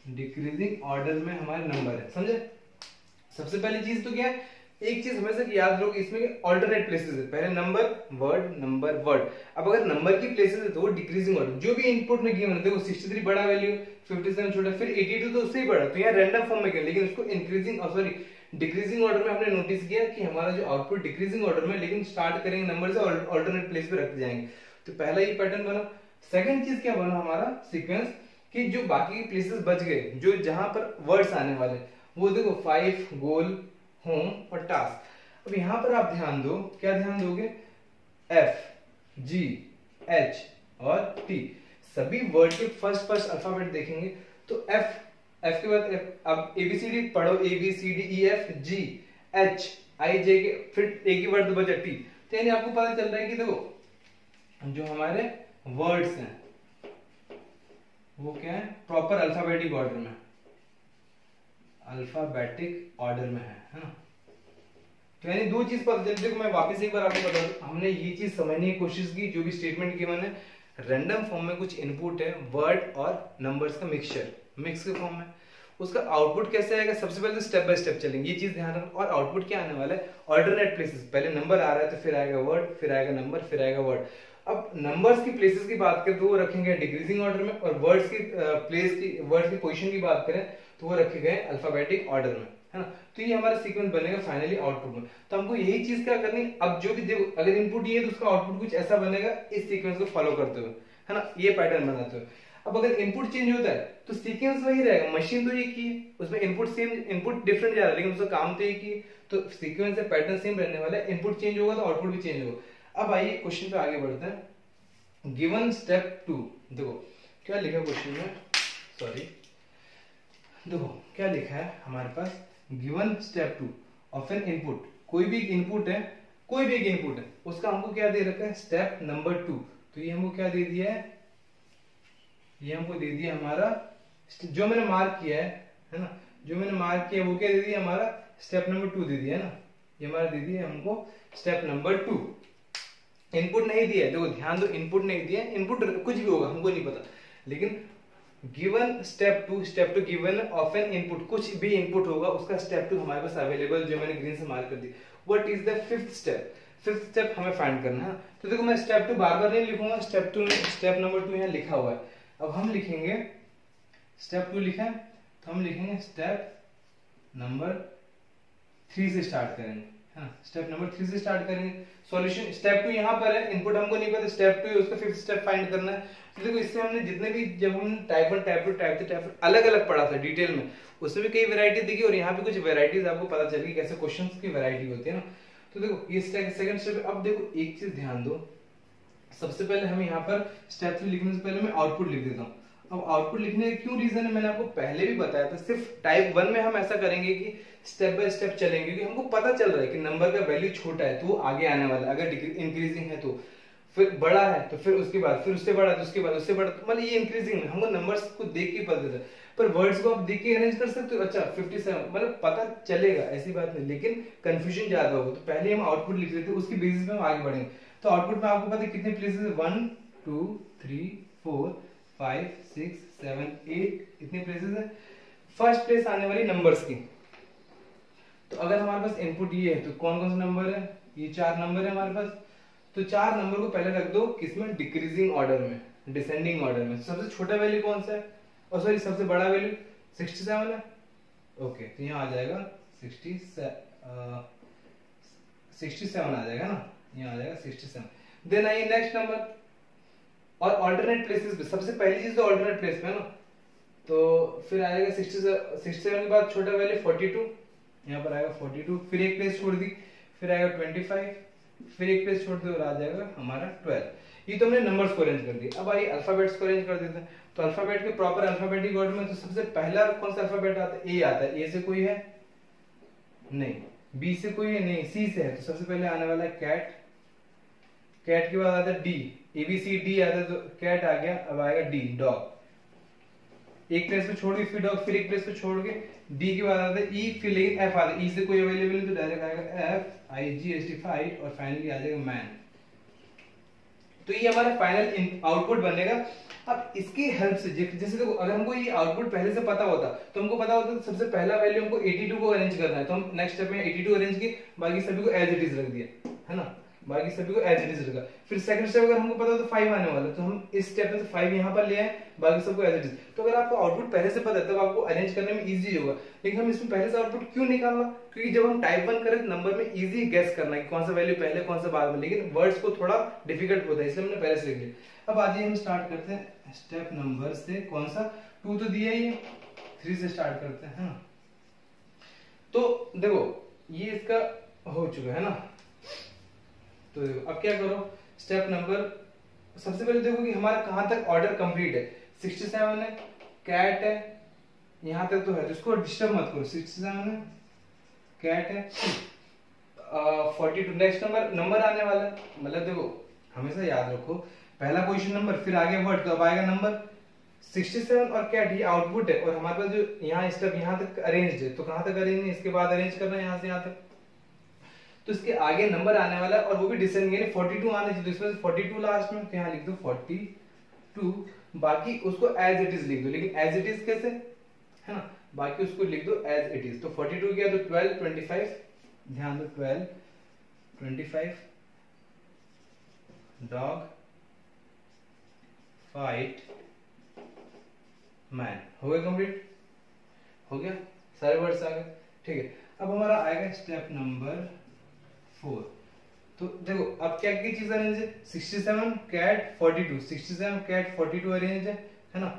[SPEAKER 1] डिक्रीजिंग ऑर्डर में हमारे नंबर है, समझे। सबसे पहली चीज तो क्या है, एक चीज हमेशा याद रखो, इसमें ऑल्टरनेट प्लेसेस है, पहले नंबर वर्ड नंबर वर्ड। अब अगर नंबर की प्लेसेस है तो वो डिक्रीजिंग ऑर्डर, जो भी इनपुट में गिवन है, देखो 63 बड़ा वैल्यू, 57 छोटा, फिर 82 तो उससे ही बड़ा, तो यहाँ रैंडम फॉर्म में किया, लेकिन उसको इंक्रीजिंग सॉरी डिक्रीजिंग ऑर्डर में हमने नोटिस किया कि हमारा जो आउटपुट डिक्रीजिंग ऑर्डर में, लेकिन स्टार्ट करेंगे नंबर से, ऑल्टरनेट प्लेस पे रखते जाएंगे। तो पहला ये पैटर्न बना। सेकंड चीज क्या बना हमारा सीक्वेंस, कि जो बाकी प्लेसेस बच गए, जो जहां पर वर्ड्स आने वाले, वो देखो 5 गोल, होम और टास्क। अब यहां पर आप ध्यान दो, क्या ध्यान दोगे, एफ जी एच और टी, सभी वर्ड के फर्स्ट अल्फाबेट देखेंगे तो एफ के बाद एफ। अब एबीसीडी पढ़ो, ABCDEFG H I J के, फिर एक ही वर्ड बचा टी। तो यानी आपको पता चल रहा है कि देखो जो हमारे वर्ड्स हैं वो क्या है, प्रॉपर अल्फाबेटिक ऑर्डर में, अल्फाबेटिक ऑर्डर में है ना। तो यानी दो चीज पता चलती है। मैं वापस एक बार आपको बता दूं, हमने ये चीज समझने की कोशिश की, जो भी स्टेटमेंट गिवन है, रैंडम फॉर्म में कुछ इनपुट है, वर्ड और नंबर्स का मिक्सचर, मिक्स के फॉर्म में, उसका आउटपुट कैसे आएगा, सबसे पहले तो स्टेप बाय स्टेप चलेंगे, ये चीज ध्यान रखो। और आउटपुट क्या आने वाला है, ऑल्टरनेट प्लेसेस, पहले नंबर आ रहा है तो फिर आएगा वर्ड, फिर आएगा नंबर, फिर आएगा वर्ड। अब नंबर्स की प्लेसेस की बात करें तो वो रखेंगे डिक्रीजिंग ऑर्डर में, और वर्ड्स की प्लेस की, वर्ड्स की पोजीशन की बात करें तो वो रखे गए अल्फाबेटिक ऑर्डर में, है ना। तो ये हमारा सीक्वेंस बनेगा फाइनली आउटपुट में। तो हमको यही चीज क्या करनी, अब जो भी देखो, अगर इनपुट ये है तो उसका आउटपुट कुछ ऐसा बनेगा, इस सीक्वेंस को फॉलो करते हुए, है ना, ये पैटर्न बनाते हुए। अब अगर इनपुट चेंज होता है तो सीक्वेंस वही रहेगा, मशीन तो एक ही है, उसमें इनपुट सेम, इनपुट डिफरेंट जा रहा है, लेकिन उसका काम तो एक ही है, तो सीक्वेंस से पैटर्न सेम रहने वाला है। इनपुट चेंज होगा तो आउटपुट भी चेंज होगा। अब आइए क्वेश्चन पे आगे बढ़ते हैं। गिवन स्टेप 2, देखो क्या लिखा क्वेश्चन में, सॉरी, देखो क्या लिखा है हमारे पास, given step 2 of an input, कोई भी इनपुट है, कोई भी एक इनपुट है, उसका हमको क्या दे रखा है, स्टेप नंबर 2। तो ये हमको क्या दे दिया है, ये हमको दे दिया हमारा, जो मैंने मार्क किया है ना, जो मैंने मार्क किया वो क्या दे दिया हमारा, स्टेप नंबर 2 दे दिया है ना, ये हमारा दे दिया हमको स्टेप नंबर 2। इनपुट नहीं दिया, देखो ध्यान दो, इनपुट नहीं दिया, इनपुट कुछ भी होगा हमको नहीं पता, लेकिन given step 2 given of an input, कुछ भी इनपुट होगा उसका स्टेप 2 हमारे पास अवेलेबल, जो मैंने ग्रीन से मार्क कर दी। What is the fifth step, fifth step हमें फाइंड करना है। तो देखो मैं स्टेप 2 बार बार नहीं लिखूंगा, स्टेप नंबर 2 यहाँ लिखा हुआ है। अब हम लिखेंगे स्टेप 2 लिखा है, तो हम लिखेंगे स्टेप नंबर 3 से स्टार्ट करेंगे, हाँ स्टेप नंबर 3 से स्टार्ट करेंगे। सॉल्यूशन स्टेप 2 यहाँ पर है, इनपुट हमको नहीं पता, स्टेप 2 है, उसका फिफ्थ स्टेप फाइंड करना है। तो देखो इससे हमने जितने भी, जब हमने टाइप 1 टाइप 2 टाइप 3 टाइप 4 अलग अलग पढ़ा था डिटेल में, उसमें भी कई वैरायटी दिखी, और यहाँ पे कुछ वैरायटीज आपको पता चल गई कैसे क्वेश्चंस की वैरायटी होती है ना। तो देखो ये सेकंड स्टेप। अब देखो एक चीज ध्यान दो, सबसे पहले हम यहाँ पर स्टेप 3 लिखने से पहले मैं आउटपुट लिख देता हूँ। अब आउटपुट लिखने का क्यों रीजन है, मैंने आपको पहले भी बताया था, सिर्फ टाइप 1 में हम ऐसा करेंगे कि स्टेप बाय स्टेप चलेंगे, क्योंकि हमको पता चल रहा है कि नंबर का वैल्यू छोटा है तो वो आगे आने वाला है, अगर इंक्रीजिंग है तो। फिर बड़ा है तो फिर उसके बाद, फिर उससे बड़ा तो उसके बाद उससे बड़ा, मतलब ये इंक्रीजिंग, हमको नंबर्स को देख के पता चलता है। पर वर्ड्स को आप देख के अरेंज कर सकते हो, अच्छा 57 मतलब पता चलेगा, ऐसी बात नहीं, लेकिन कंफ्यूजन ज्यादा होगा। तो पहले हम आउटपुट लिख लेते हैं, उसकी बेसिस पे हम आगे बढ़ेंगे। तो आउटपुट में आपको पता है कितने प्लेसेस है, 1 2 3 4 5 6 7 8 इतने प्लेसेस है। फर्स्ट प्लेस आने वाली नंबर्स की। तो अगर हमारे पास इनपुट ये है तो कौन कौन से नंबर है, ये 4 नंबर है हमारे पास। तो 4 नंबर को पहले रख दो किसमें, डिक्रीजिंग ऑर्डर में, डिसेंडिंग ऑर्डर में। सबसे छोटा वैल्यू कौन सा है, और सॉरी सबसे बड़ा वैल्यू 67 है। ओके, तो यहाँ आ जाएगा 67 आ जाएगा ना, यहाँ आ जाएगा 67। देन आइए नेक्स्ट नंबर, और ऑल्टरनेट प्लेसेस पे सबसे पहली चीज तो ऑल्टरनेट प्लेस में है ना, तो फिर आएगा 67 के बाद छोटा वैल्यू 42, यहाँ पर आएगा 42, फिर एक प्लेस छोड़ दी, फिर आएगा 25, फिर एक प्लेस छोड़ दो और आ जाएगा हमारा 12। ये तो हमने नंबर्स को अरेंज कर दिया। अब आइए अल्फाबेट्स को अरेंज कर देते हैं। तो अल्फाबेट के प्रॉपर अल्फाबेटिक ऑर्डर में तो सबसे पहला कौन सा अल्फाबेट आता है, ए आता है। ए से कोई है नहीं, बी से कोई है नहीं, सी से है। तो सबसे पहले आने वाला है कैट, कैट के बाद आता है D, A B C D आता है, तो कैट आ गया। अब आएगा डी, डॉग, एक प्लेस पे छोड़ के फिर डॉग, फिर एक प्लेस पे छोड़ के डी के बाद आता है ई, फिर लेकिन एफ आता है, ई से कोई अवेलेबल नहीं तो डायरेक्ट आएगा F I G S T fight, और फाइनली आ जाएगा मैन। तो ये हमारा फाइनल आउटपुट बनेगा। अब इसकी हेल्प से जैसे देखो, अगर हमको ये आउटपुट पहले से पता होता तो हमको पता होता सबसे पहला वैल्यू हमको 82 को अरेंज करना है, तो हम नेक्स्ट स्टेप में 82 अरेंज किए, बाकी सभी को एज इट इज रख दिया, है ना, बाकी सभी को एज इट इज रखा। फिर सेकंड स्टेप अगर हमको पता हो तो 5 आने वाला, तो हम इस स्टेप में से 5 यहाँ पर ले आए, बाकी सबको एज इट इज। तो अगर आपको आउटपुट पहले से पता है तब आपको अरेंज करने में इजी होगा। लेकिन हम इसमें पहले से आउटपुट क्यों निकालना, क्योंकि जब हम टाइप 1 करें नंबर में इजी गेस करना है कि कौन सा वैल्यू पहले कौन सा बाद में, लेकिन वर्ड्स को थोड़ा डिफिकल्ट होता है, इसलिए हमने पहले से लिख लिया। अब आज हम स्टार्ट करते हैं स्टेप नंबर से, कौन सा 2 तो दिया ही है, 3 से स्टार्ट करते हैं, है ना। तो देखो ये इसका हो चुका है ना, तो अब क्या करो, स्टेप नंबर सबसे पहले देखो कि हमारा कहां तक ऑर्डर कंप्लीट है। 67 है, कैट है, यहां तक तो है, तो इसको डिस्टर्ब मत करो। 67 है, कैट है, 42 नेक्स्ट नंबर आने वाला है। मतलब देखो हमेशा याद रखो, पहला पोजीशन नंबर, फिर आगे वर्ड, तो अब आएगा नंबर। 67 और कैट ये आउटपुट है, और हमारे पास जो यहाँ स्टेप यहाँ तक अरेंज है, तो कहां तक अरेंज है, इसके बाद अरेंज करना है यहाँ से यहाँ तक, तो इसके आगे नंबर आने वाला है, और वो भी डिसेंड, यानी 42 आने चाहिए, तो इसमें 42 लास्ट में, तो यहाँ लिख दो 42, बाकी उसको एज इट इज लिख दो। लेकिन एज इट इज कैसे, है ना, बाकी उसको लिख दो एज इट इज। तो 42 किया तो 12 25, ध्यान दो 12 25, डॉग फाइट मैन, हो गया कंप्लीट, हो गया, सारे वर्ड्स आ गए, ठीक है। अब हमारा आएगा स्टेप नंबर 4। तो देखो अब क्या क्या चीज अरेंज है, 67 कैट 42, 67 कैट 42 अरेंज है ना।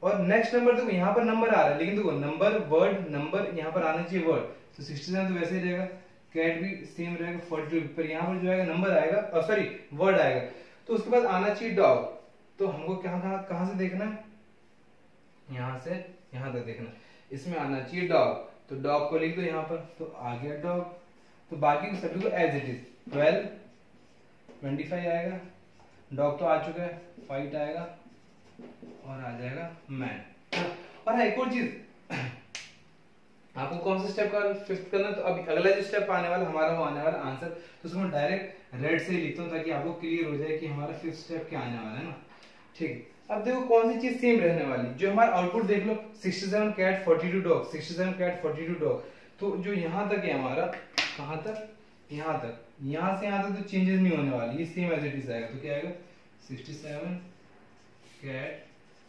[SPEAKER 1] और नेक्स्ट नंबर देखो यहाँ पर नंबर आ रहा है, लेकिन देखो नंबर वर्ड नंबर यहाँ पर आना चाहिए वर्ड, तो 67 तो वैसे ही रहेगा, कैट भी सेम रहेगा 42, पर यहाँ पर जो आएगा नंबर आएगा, और सॉरी वर्ड आएगा, तो उसके बाद आना चाहिए डॉग। तो हमको कहाँ से देखना है, यहाँ से यहाँ तक देखना, इसमें आना चाहिए डॉग, तो डॉग को लिख दो यहाँ पर, तो आ गया डॉग। तो बाकी सभी को एज इट इज 12 25 आएगा, डॉग तो आ चुका है, फाइट आएगा, और आ जाएगा मैन। और हाँ एक और चीज, आपको कौन सा स्टेप का फिफ्थ करना है, तो अभी अगला जो स्टेप आने वाला हमारा वो आने वाला आंसर, तो उसको मैं डायरेक्ट रेड से ही लिखता हूँ ताकि आपको क्लियर हो जाए कि हमारा फिफ्थ स्टेप क्या आने वाला है ना, ठीक। अब देखो कौन सी चीज सेम रहने वाली, जो हमारा आउटपुट देख लो, 67 कैट 42 डॉग, 67 कैट 42 डॉग, तो जो यहाँ तक है हमारा, कहाँ तक, यहाँ तक, यहाँ से यहाँ तक तो चेंजेस नहीं होने वाली, ये सेम एज इट इज आएगा। तो क्या आएगा 67 कैट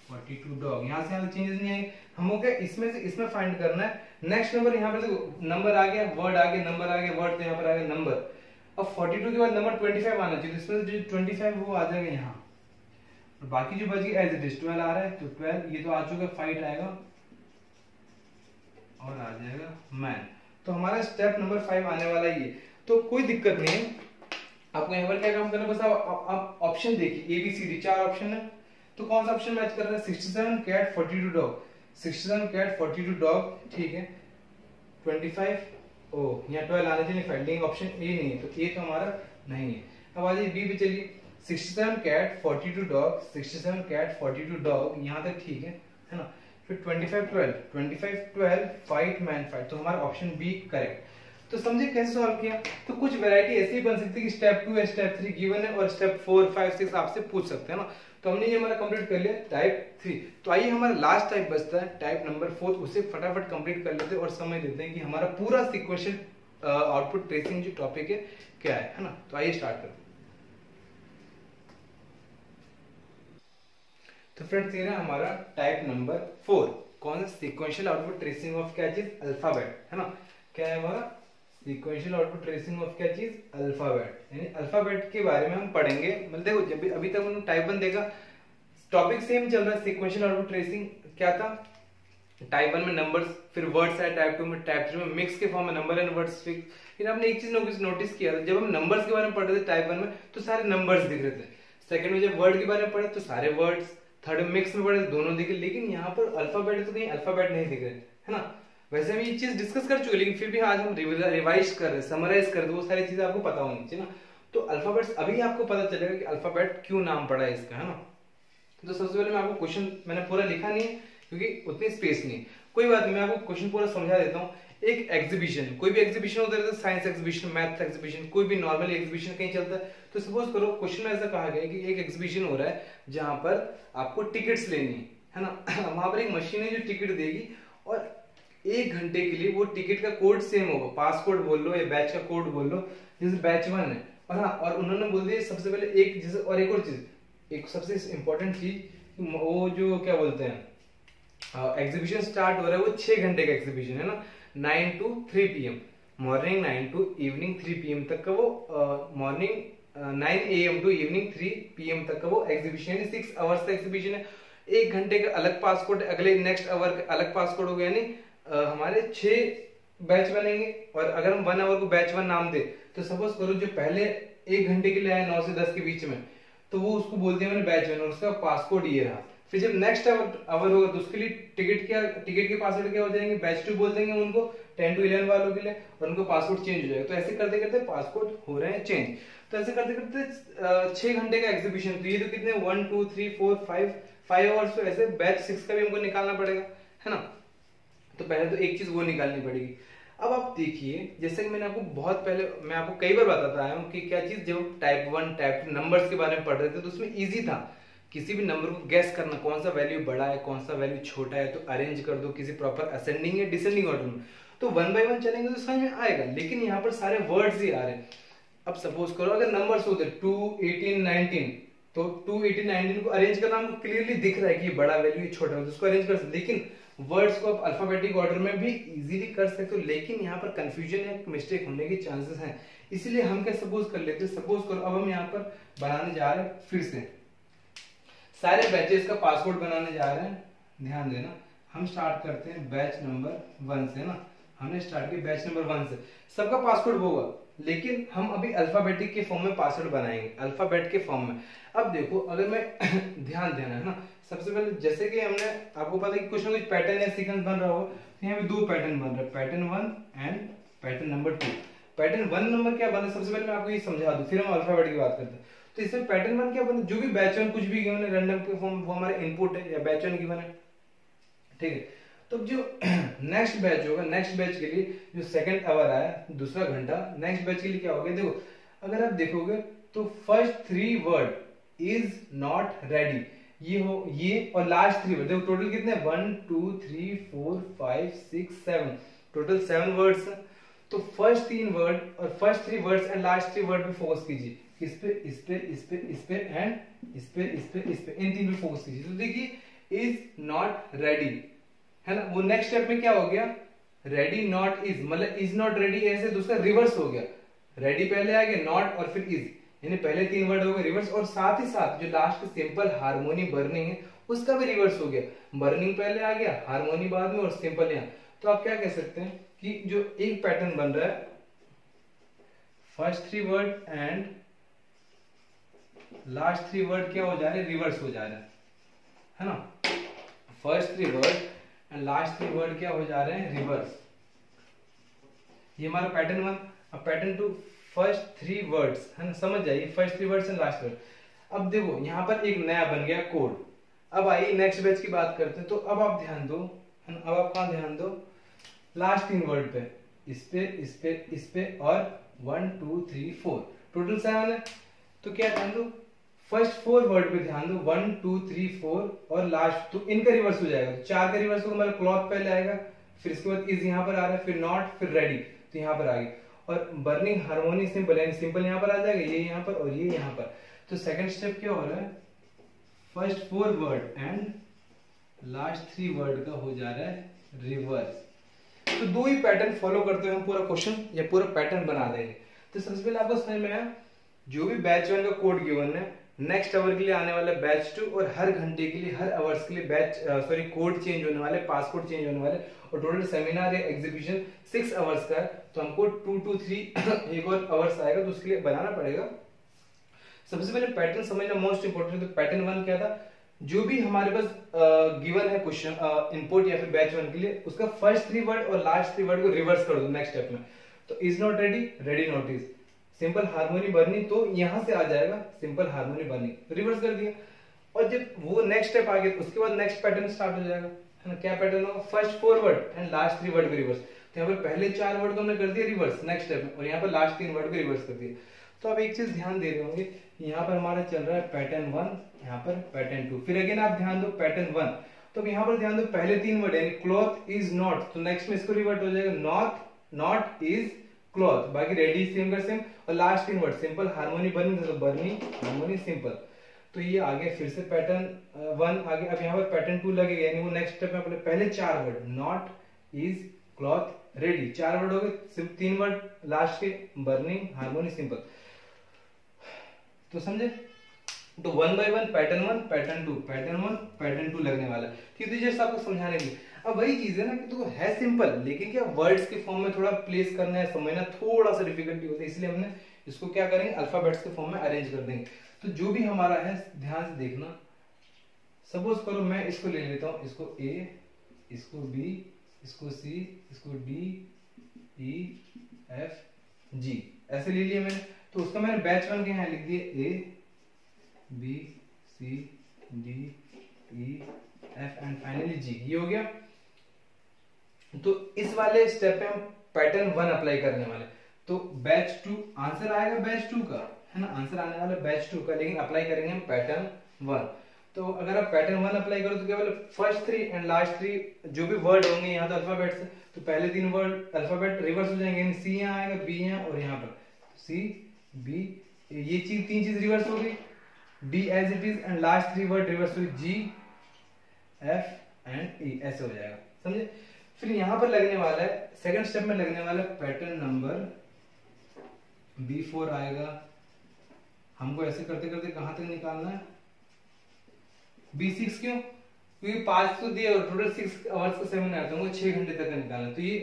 [SPEAKER 1] 42 डॉग, यहाँ से यहाँ तक चेंजेस नहीं आएंगे। हमको क्या इसमें से इसमें फाइंड करना है। नेक्स्ट नंबर यहाँ पे देखो नंबर आ गया, वर्ड आ गया, नंबर आ गया, वर्ड, तो यहाँ पर आ गया नंबर। अब 42 के बाद नंबर 25 आना चाहिए, तो इसमें जो 25 वो आ जाएगा यहाँ, और बाकी जो बच गया एज इट इज 12 आ रहा है, तो 12 ये तो आ चुका, फाइट आएगा, और आ जाएगा मैन। तो हमारा स्टेप नंबर 5 आने वाला ही है, तो कोई दिक्कत नहीं है। आपको यहाँ पर क्या काम करना है, बस आप ऑप्शन देखिए, A B C D 4 option है, तो कौन सा ऑप्शन मैच कर रहा है, 67 कैट 42 डॉग, 67 कैट 42 डॉग, ठीक है, 25 यहाँ 12 आने चाहिए, फाइंडिंग ऑप्शन ए नहीं है, तो ए तो हमारा नहीं है। अब आ जाइए बी पे चलिए, 67 कैट 42 डॉग, 67 कैट 42 डॉग, यहाँ तक ठीक है ना। फिर 25 12 फाइट मैन फाइट, तो हमारा ऑप्शन बी करेक्ट। तो समझे कैसे सॉल्व किया। तो कुछ वैरायटी ऐसी ही बन सकती है कि स्टेप 2 या स्टेप 3 गिवन है और स्टेप 4 5 6 आपसे पूछ सकते हैं ना। तो हमने ये हमारा कंप्लीट कर लिया टाइप 3। तो आइए हमारा लास्ट टाइप बचता है टाइप नंबर 4, उसे फटाफट कंप्लीट कर लेते हैं और समझ लेते हैं कि हमारा पूरा सीक्वेंशियल आउटपुट ट्रेसिंग जो टॉपिक है क्या है ना। तो आइए स्टार्ट करते हैं। तो फ्रेंड्स ये ना हमारा टाइप नंबर 4, कौन सा सीक्वेंशियल आउटपुट ट्रेसिंग ऑफ क्या चीज, अल्फाबेट है ना। क्या है हमारा सीक्वेंशियल आउटपुट ट्रेसिंग ऑफ क्या चीज, अल्फाबेट। यानी अल्फाबेट के बारे में हम पढ़ेंगे। मतलब देखो जब अभी तक हमने टाइप 1 देखा, टॉपिक सेम चल रहा है। सीक्वेंशियल आउटपुट ट्रेसिंग क्या था, टाइप 1 में नंबर्स, फिर वर्ड्स है, टाइप 2 में, टाइप 3 में मिक्स के फॉर्म में नंबर एंड वर्ड्स फिक्स। फिर आपने एक चीज नोटिस किया था, जब हम नंबर्स के बारे में पढ़ रहे थे टाइप 1 में तो सारे नंबर्स दिख रहे थे। सेकंड में जब वर्ड के बारे में पढ़े तो सारे वर्ड्स, थर्ड में मिक्स में पढ़े तो दोनों दिखे। लेकिन यहाँ पर अल्फाबेट तो कहीं अल्फाबेट नहीं दिख रहे है ना। वैसे हम ये चीज डिस्कस कर चुके, लेकिन फिर भी आज हम रिवाइज कर रहे, समराइज कर रहे, वो सारी चीजें आपको पता होनी चाहिए ना। तो अल्फाबेट्स अभी आपको पता चलेगा कि अल्फाबेट क्यों नाम पड़ा है इसका, है ना। तो सबसे पहले मैं आपको क्वेश्चन, मैंने पूरा लिखा नहीं है क्योंकि उतनी स्पेस नहीं, कोई बात नहीं, मैं आपको क्वेश्चन पूरा समझा देता हूँ। एक एग्जीबिशन, कोई भी एग्जीबिशन होता है, साइंस एग्जीबिशन, मैथ एग्जीबिशन, कोई भी नॉर्मल एग्जीबिशन कहीं चलता है। तो सपोज करो क्वेश्चन में ऐसा कहा गया है कि एक एग्जीबिशन हो रहा है जहां पर आपको टिकट्स लेनी है ना। वहां पर एक मशीन है जो टिकट देगी और 1 घंटे के लिए वो टिकट का कोड सेम होगा, पास कोड बोल लो या बैच का कोड बोल लो, जैसे बैच 1 है। और हाँ, और उन्होंने बोल दिया सबसे पहले एक, जैसे और एक और चीज, एक सबसे इम्पोर्टेंट चीज, वो जो क्या बोलते हैं, एग्जीबिशन स्टार्ट हो रहा है वो 6 घंटे का एग्जीबिशन है ना, 9 to 3 PM, morning 9 to evening 3 PM तक का वो, morning 9 AM to evening 3 PM तक का वो एग्जीबिशन है। 6 आवर्स का एग्जीबिशन है। 1 घंटे का अलग पासकोड, अगले नेक्स्ट आवर का अलग पासकोड हो गया, यानी हमारे 6 बैच बनेंगे। और अगर हम 1 आवर को बैच 1 नाम दे तो सपोज करो जो पहले 1 घंटे के लिए आए 9 से 10 के बीच में, तो वो उसको बोल दिया मैंने बैच 1 और उसका पासकोड ये रहा। फिर जब नेक्स्ट आवर होगा तो उसके लिए टिकट के पासवर्ड क्या हो जाएंगे, बैच 2 बोल देंगे उनको 10 to 11 वालों के लिए, और उनको पासवर्ड चेंज हो जाएगा। तो ऐसे करते करते पासवर्ड हो रहे हैं चेंज। तो ऐसे करते करते 6 घंटे का एग्जीबिशन, तो ये तो कितने 1 2 3 4 5 आवर्स। तो ऐसे बैच 6 का भी हमको निकालना पड़ेगा, है ना। तो पहले तो एक चीज वो निकालनी पड़ेगी। अब आप देखिए, जैसे कि मैंने आपको बहुत पहले, मैं आपको कई बार बताता आया हूँ कि क्या चीज, जब टाइप 1 टाइप 2 नंबर्स के बारे में पढ़ रहे थे तो उसमें इजी था किसी भी नंबर को गैस करना, कौन सा वैल्यू बड़ा है कौन सा वैल्यू छोटा है, तो अरेंज कर दो किसी प्रॉपर असेंडिंग या डिसेंडिंग ऑर्डर में, तो 1 by 1 चलेंगे तो समझ में आएगा। लेकिन यहाँ पर सारे वर्ड्स ही आ रहे हैं। अब सपोज करो अगर नंबर्स होते 2 18 19, तो 2 18 19 को अरेंज करना हमको क्लियरली दिख रहा है कि ये बड़ा वैल्यू ये छोटा है, तो उसको अरेंज कर सकते। लेकिन वर्ड्स को आप अल्फाबेटिक ऑर्डर में भी इजीली कर सकते हो, लेकिन यहाँ पर कंफ्यूजन या मिस्टेक होने के चांसेस हैं। इसलिए हम क्या सपोज कर लेते हैं, सपोज करो अब हम यहाँ पर बनाने जा रहे हैं, फिर से सारे बैचेस का पासवर्ड बनाने जा रहे हैं। ध्यान देना, हम स्टार्ट करते हैं बैच नंबर 1 से ना। हमने स्टार्ट किया बैच नंबर 1 से, सबका पासवर्ड होगा, लेकिन हम अभी अल्फाबेटिक के फॉर्म में पासवर्ड बनाएंगे, अल्फाबेट के फॉर्म में। अब देखो अगर मैं ध्यान देना है ना, सबसे पहले जैसे कि हमने आपको पता है कि कुछ ना कुछ पैटर्न या सीक्वेंस बन रहा होगा, तो यहाँ पे 2 पैटर्न बन रहा है, pattern 1 and pattern number 2। Pattern 1 number क्या बना, सबसे पहले मैं आपको ये समझा दूं, फिर हम अल्फाबेट की बात करते हैं। तो इसमें पैटर्न 1 क्या बना, जो भी बैच 1 कुछ भी गिवन है रैंडम के फॉर्म, वो हमारा इनपुट है या बैच 1 गिवन है, ठीक है। तो जो नेक्स्ट बैच होगा, नेक्स्ट बैच के लिए जो सेकंड आवर आया, दूसरा घंटा, नेक्स्ट बैच के लिए क्या होगा, देखो अगर आप देखोगे तो first 3 word is not ready, ये और लास्ट 3 वर्ड, देखो टोटल कितने 1 2 3 4 5 6 7, टोटल 7 वर्ड्स। तो फर्स्ट 3 वर्ड और first 3 words and last 3 word पे फोकस कीजिए, इस पे इस पे इस पे इस पे एंड इस पे इस पे इस पे, इन 3 पे फोकस कीजिए। तो देखिए इज नॉट रेडी है ना, वो नेक्स्ट स्टेप में क्या हो गया, रेडी नॉट इज, मतलब इज नॉट रेडी ऐसे दूसरा रिवर्स हो गया, रेडी पहले आ गया, नॉट और फिर इज, यानी पहले 3 वर्ड हो गए रिवर्स। और साथ ही साथ जो लास्ट सिंपल हार्मोनी बर्निंग है उसका भी रिवर्स हो गया, बर्निंग पहले आ गया, हार्मोनी बाद में और सिंपल यहाँ। तो आप क्या कह सकते हैं कि जो एक पैटर्न बन रहा है, first 3 word and last 3 word क्या हो जा रहे हैं, रिवर्स हो जा रहा है ना। First 3 word and last 3 word क्या हो जा रहे हैं, रिवर्स। ये हमारा पैटर्न 1। अब पैटर्न 2, फर्स्ट 3 वर्ड्स है ना, समझ जाइए, first 3 words and last word. अब देखो यहाँ पर एक नया बन गया कोड। अब आइए नेक्स्ट बैच की बात करते हैं। तो अब आप ध्यान दो, है ना, अब आप कहाँ ध्यान दो, लास्ट 3 वर्ड पे, इस पे, इस पे, इस पे और 1 2 3 4 टोटल 7 है। तो क्या ध्यान दो, फर्स्ट 4 वर्ड पे ध्यान दो, 1 2 3 4 और लास्ट, तो इनका रिवर्स हो जाएगा। तो 4 का रिवर्स होगा, मतलब क्लॉथ पहले आएगा, फिर इसके बाद इज यहाँ पर आ रहा है, फिर नॉट, फिर रेडी, तो यहाँ पर आ गई। और बर्निंग हार्मोनी सिंपल, यानी सिंपल यहाँ पर आ जाएगा, ये यहाँ पर और ये यहाँ पर। तो सेकंड स्टेप क्या हो रहा है, first 4 word and last 3 word का हो जा रहा है रिवर्स। तो 2 ही पैटर्न फॉलो करते हुए हम पूरा क्वेश्चन या पूरा पैटर्न बना देंगे। तो सबसे पहले आपको समझ में आया, जो भी बैच 1 का कोड गिवन है, नेक्स्ट आवर के लिए आने वाला बैच 2 और हर घंटे के लिए, हर आवर्स के लिए बैच कोड चेंज होने वाले, पासकोड चेंज होने वाले, और टोटल सेमिनार या एग्जीबिशन 6 आवर्स का है। तो हमको 2 to 3 एक और आवर्स आएगा, तो उसके लिए बनाना पड़ेगा। सबसे पहले पैटर्न समझना मोस्ट इंपोर्टेंट है। तो पैटर्न 1 क्या था, जो भी हमारे पास गिवन है क्वेश्चन इनपुट या फिर बैच 1 के लिए, उसका फर्स्ट 3 वर्ड और लास्ट 3 वर्ड को रिवर्स कर दो नेक्स्ट स्टेप में। तो is not ready, ready not is, simple harmony burning, तो यहां से आ जाएगा सिंपल हार्मोनी बर्निंग, रिवर्स कर दिया। और जब वो नेक्स्ट स्टेप आ गया, उसके बाद नेक्स्ट पैटर्न स्टार्ट हो जाएगा, है ना। क्या पैटर्न होगा, first 4 word and last 3 word को रिवर्स। तो यहाँ पर पहले 4 वर्ड को हमने कर दिया रिवर्स नेक्स्ट स्टेप में, और यहाँ पर लास्ट 3 वर्ड को रिवर्स कर दिया। तो आप एक चीज ध्यान दे रहे होंगे, यहाँ पर हमारा चल रहा है पैटर्न 1, यहाँ पर पैटर्न 2, फिर अगेन आप ध्यान दो पैटर्न 1। तो यहाँ पर ध्यान दो पहले 3 वर्ड यानी क्लॉथ इज नॉट, तो नेक्स्ट में इसको रिवर्ट हो जाएगा नॉट इज क्लॉथ, बाकी रेडी सेम का सेम, और last 3 word simple harmony burning, तो बर्निंग हार्मोनी सिंपल। तो ये आगे फिर से पैटर्न 1 आगे, अब यहाँ पर पैटर्न 2 लगेगा, यानी वो नेक्स्ट स्टेप में अपने पहले 4 word not is cloth ready, 4 word हो गए, सिर्फ 3 वर्ड लास्ट के, बर्निंग हार्मोनी सिंपल। तो समझे, तो 1 by 1 pattern 1 pattern 2 pattern 1 pattern 2 लगने वाला है। ठीक है, तो जैसे आपको समझाने के लिए अब वही चीज है ना कि तो है सिंपल, लेकिन क्या वर्ड्स के फॉर्म में थोड़ा प्लेस करना है, समझना थोड़ा सा डिफिकल्टी होती है, इसलिए हमने इसको क्या करेंगे, अल्फाबेट्स के फॉर्म में अरेंज कर देंगे। तो जो भी हमारा है ध्यान से देखना, सपोज करो मैं इसको ले लेता हूं, इसको ए, इसको बी, इसको सी, इसको डी, ई, एफ, जी, ऐसे ले लिया मैंने। तो उसका मैंने बैच 1 के यहाँ लिख दिया A B C D E F and finally G, ये हो गया। तो इस वाले स्टेप पे हम पैटर्न 1 अप्लाई करने वाले। तो बैच 2 आंसर आएगा बैच 2 का, है ना, आंसर आने वाला बैच 2 का, लेकिन अप्लाई करेंगे हम पैटर्न 1। तो अगर आप पैटर्न 1 अप्लाई करो तो केवल फर्स्ट 3 एंड लास्ट 3 जो भी वर्ड होंगे, यहाँ तो अल्फाबेट से, तो पहले 3 वर्ड अल्फाबेट रिवर्स हो जाएंगे, यानी सी यहाँ आएगा, बी यहाँ और यहाँ पर सी बी, ये चीज 3 चीज रिवर्स हो गई, D as it is and last 3 word reverse हुई, जी एफ एंड ई, ऐसे हो जाएगा, समझे। फिर यहां पर लगने वाला है सेकंड स्टेप में लगने वाला पैटर्न नंबर B4 आएगा। हमको ऐसे करते करते कहां तक निकालना है, B6, क्यों, क्योंकि 5 तो दिए और टोटल 6 आवर्स का सेमिनार आता है, 6 घंटे तक निकालना। तो ये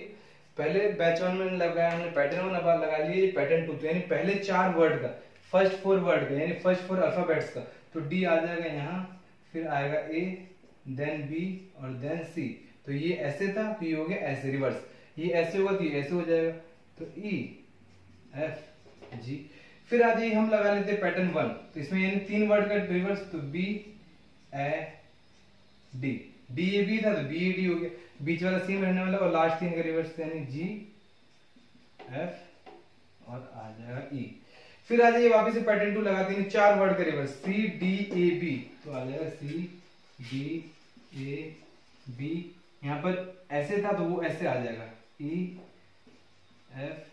[SPEAKER 1] पहले बैच 1 में लगाया हमने पैटर्न 1, अब लगा लिए पैटर्न 2, तो यानी पहले 4 वर्ड का, फर्स्ट 4 वर्ड का, यानी फर्स्ट 4 अल्फाबेट्स का। तो डी आ जाएगा यहाँ, फिर आएगा ए, देन बी और देन सी। तो ये ऐसे था, तो ये हो गया ऐसे रिवर्स, ये ऐसे होगा तो ये ऐसे हो जाएगा। तो ई एफ जी, फिर आ जाइए हम लगा लेते हैं पैटर्न 1। तो इसमें यानी 3 वर्ड का रिवर्स, तो B A D, D A B था तो बी ए डी हो गया, बीच वाला सेम रहने वाला, और लास्ट 3 का रिवर्स यानी जी एफ और आ जाएगा ई। फिर आ जाइए वापस से पैटर्न 2 लगाते हैं, 4 वर्ड का reverse, C D A B, तो आ जाएगा सी डी ए बी, यहाँ पर ऐसे था तो वो ऐसे आ जाएगा, ई एफ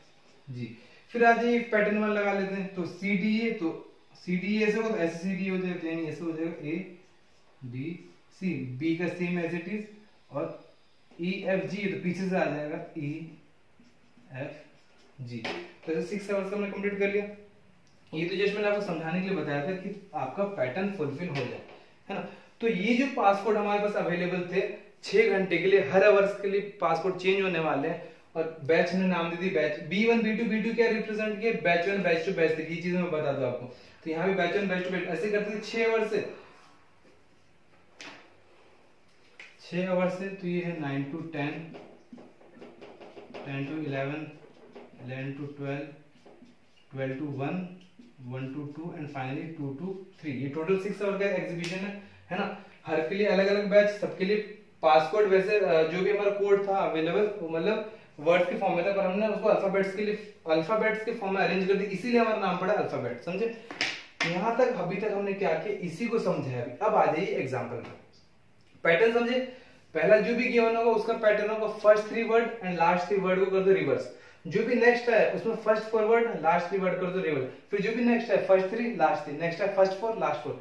[SPEAKER 1] जी। फिर आ जाइए पैटर्न 1 लगा लेते हैं, तो सी डी ए, तो सी डी ऐसे होगा तो ऐसे सी डी हो जाएगा, यानी ऐसे हो जाएगा ए डी सी, बी का सेम एज इट इज, और ई एफ जी तो पीछे से आ जाएगा ई एफ जी। तो 6 आवर्स हमने कंप्लीट कर लिया। ये तो जस्ट मैंने आपको समझाने के लिए बताया था कि आपका पैटर्न फुलफिल हो जाए, है ना। तो ये जो पासकोड हमारे पास अवेलेबल थे 6 घंटे के लिए, हर आवर्स के लिए पासकोड चेंज होने वाले हैं, और बैच ने नाम दे दी बैच B1 B2 B2 क्या रिप्रेजेंट किया, बैच 1 बैच 2 बैच 3, ये चीज मैं बता दूं आपको। तो यहाँ भी बैच 1 बैच 2 बैच, ऐसे करते थे 6 आवर्स से, 6 आवर्स से। तो ये है 9 to 10, 10 to 11, 11 to 12, 12 to 1 1 to 2 and finally 2 to 3। ये टोटल 6 आवर का एग्जीबिशन है ना। हर के लिए अलग अलग बैच, सबके लिए पासकोड वैसे जो भी हमारा कोड था अवेलेबल, मतलब वर्ड्स के फॉर्म में था, पर हमने उसको अल्फाबेट्स के फॉर्म में अरेंज कर दी, इसीलिए हमारा नाम पड़ा अल्फाबेट। समझे? यहाँ तक अभी तक हमने क्या किया, इसी को समझा है। अब आ जाइए एग्जाम्पल में। पैटर्न समझे? पहला जो भी गिवन होगा उसका पैटर्न होगा first 3 word and last 3 word को कर दो रिवर्स। जो भी नेक्स्ट है उसमें फर्स्ट 4 वर्ड लास्ट 3 वर्ड कर दो रिवर्स। फिर जो भी नेक्स्ट है फर्स्ट 3 लास्ट 3, नेक्स्ट है फर्स्ट 4 लास्ट 4,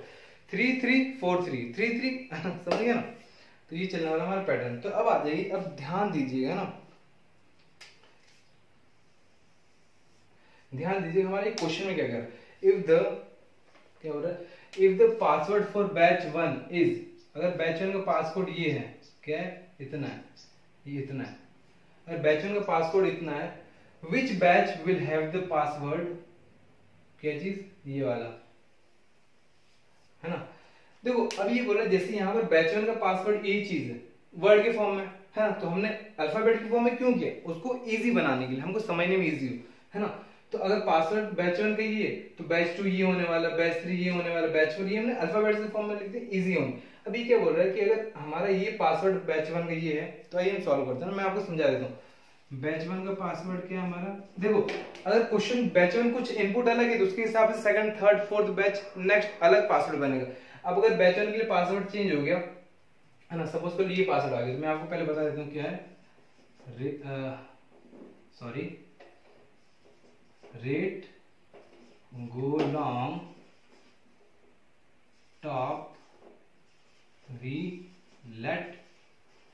[SPEAKER 1] 3 3 4 3 3 3 समझ गए ना? तो ये चलने वाला हमारा पैटर्न। तो अब आ जाइए, अब ध्यान दीजिएगा ना, ध्यान दीजिए हमारे क्वेश्चन में क्या कर, इफ द क्या हो रहा है, if the password for batch 1 is, अगर बैच 1 का पासवर्ड ये है, क्या है, इतना है, ये इतना है, अगर बैच 1 का पासवर्ड इतना है, which batch will have the password, क्या चीज, ये वाला है ना। देखो अब ये बोल रहा है जैसे यहाँ पर बैच 1 का पासवर्ड यही चीज है, वर्ड के फॉर्म में है ना, तो हमने अल्फाबेट के फॉर्म में क्यों किया, उसको इजी बनाने के लिए, हमको समझने में इजी हो, है ना। तो अगर पासवर्ड बैच 1 का ये, तो बैच 2 ये होने वाला, बैच 3 ये होने वाला, बैच 4 ये, हमने अल्फाबेट के फॉर्म में लिख दिया, इजी होंगे। अभी क्या बोल रहा है कि अगर हमारा ये पासवर्ड बैच 1 का ये है, तो आइए हम सॉल्व करते हैं ना, मैं आपको समझा देता हूँ। बैच 1 का पासवर्ड क्या है हमारा, देखो अगर क्वेश्चन बैच 1 कुछ इनपुट अलग है तो उसके हिसाब से second third fourth batch next अलग पासवर्ड बनेगा। अब अगर बैच 1 के लिए पासवर्ड चेंज हो गया है ना, सपोज कर ये पासवर्ड आ गया, तो मैं आपको पहले बता देता हूँ क्या है, sorry, rate go long top we let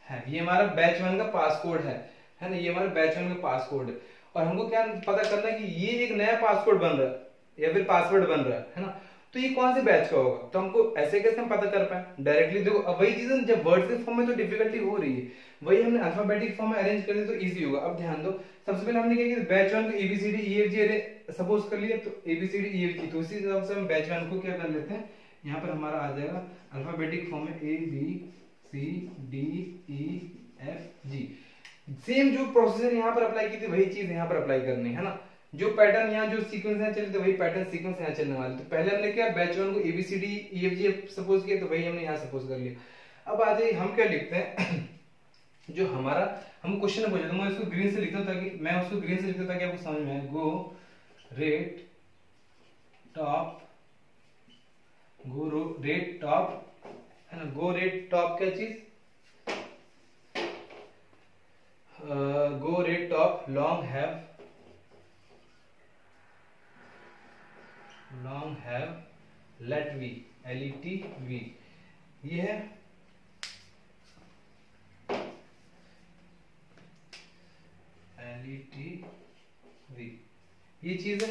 [SPEAKER 1] have, ये हमारा बैच 1 का पासकोड है ना, ये हमारा बैच 1 का पासकोड है। और हमको क्या पता करना है कि ये एक नया पासकोड बन रहा है या फिर पासवर्ड बन रहा है ना, तो ये कौन से बैच का होगा, तो हमको ऐसे कैसे हम पता कर पाए डायरेक्टली। देखो अब वही चीज जब वर्ड्स के फॉर्म में तो डिफिकल्टी हो रही है, वही हमने अल्फाबेटिक फॉर्म में अरेंज कर दिया तो इजी होगा। अब ध्यान दो, सबसे पहले हमने क्या किया, बैच 1 को ABCD EFG अरे सपोज कर लिया, तो ABCD EFG, तो उसी हिसाब से हम बैच 1 को क्या कर लेते हैं, यहाँ पर हमारा आ जाएगा अल्फाबेटिक फॉर्म में ABCDEFG। सेम जो प्रोसीजर यहाँ पर अप्लाई की थी वही चीज यहाँ पर अप्लाई करनी है ना, जो पैटर्न यहाँ जो सीक्वेंस यहाँ चले थे वही पैटर्न सीक्वेंस यहाँ चलने वाले। तो पहले हमने क्या बैच 1 को ABCDEFG सपोज किया, तो वही हमने यहाँ सपोज कर लिया। अब आ जाइए हम क्या लिखते हैं, जो हमारा हम क्वेश्चन में पूछा था, मैं इसको ग्रीन से लिखता हूँ ताकि आपको समझ में आए। गो रेट टॉप है ना, गो रेट टॉप क्या चीज, go rate top long have let we LETV, ये है LETV, ये चीज है।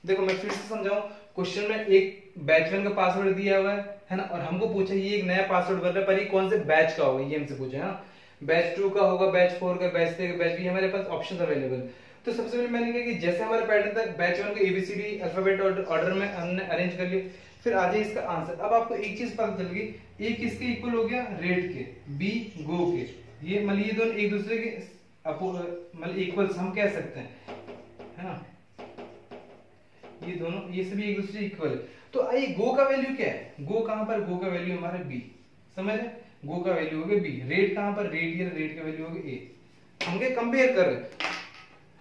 [SPEAKER 1] देखो मैं फिर से समझाऊं, क्वेश्चन में एक बैच 1 का पासवर्ड दिया हुआ है ना, और हमको पूछा ये एक नया पासवर्ड बन रहा है, पर ये कौन से बैच का होगा, ये हमसे पूछा है ना, बैच 2 का होगा, बैच 4 का, बैच 3 का, बैच भी, हमारे पास ऑप्शन अवेलेबल। तो सबसे पहले मैंने कहा कि जैसे हमारा पैटर्न था बैच 1 को ABCD अल्फाबेट ऑर्डर में हमने अरेंज कर लिया, फिर आ जाए इसका आंसर। अब आपको एक चीज पता चल गई, ए किसके इक्वल हो गया, रेट के, बी गो के, ये मतलब ये दोनों एक दूसरे के मतलब इक्वल हम कह सकते हैं, है ना, ये दोनों ये सभी एक दूसरे इक्वल है। तो आइए गो का वैल्यू क्या है, गो कहां पर, गो का वैल्यू हमारा बी, समझ रहे, गो का वैल्यू हो गया बी, रेट कहां पर, रेट का वैल्यू हो गया ए। हम क्या कंपेयर कर रहे,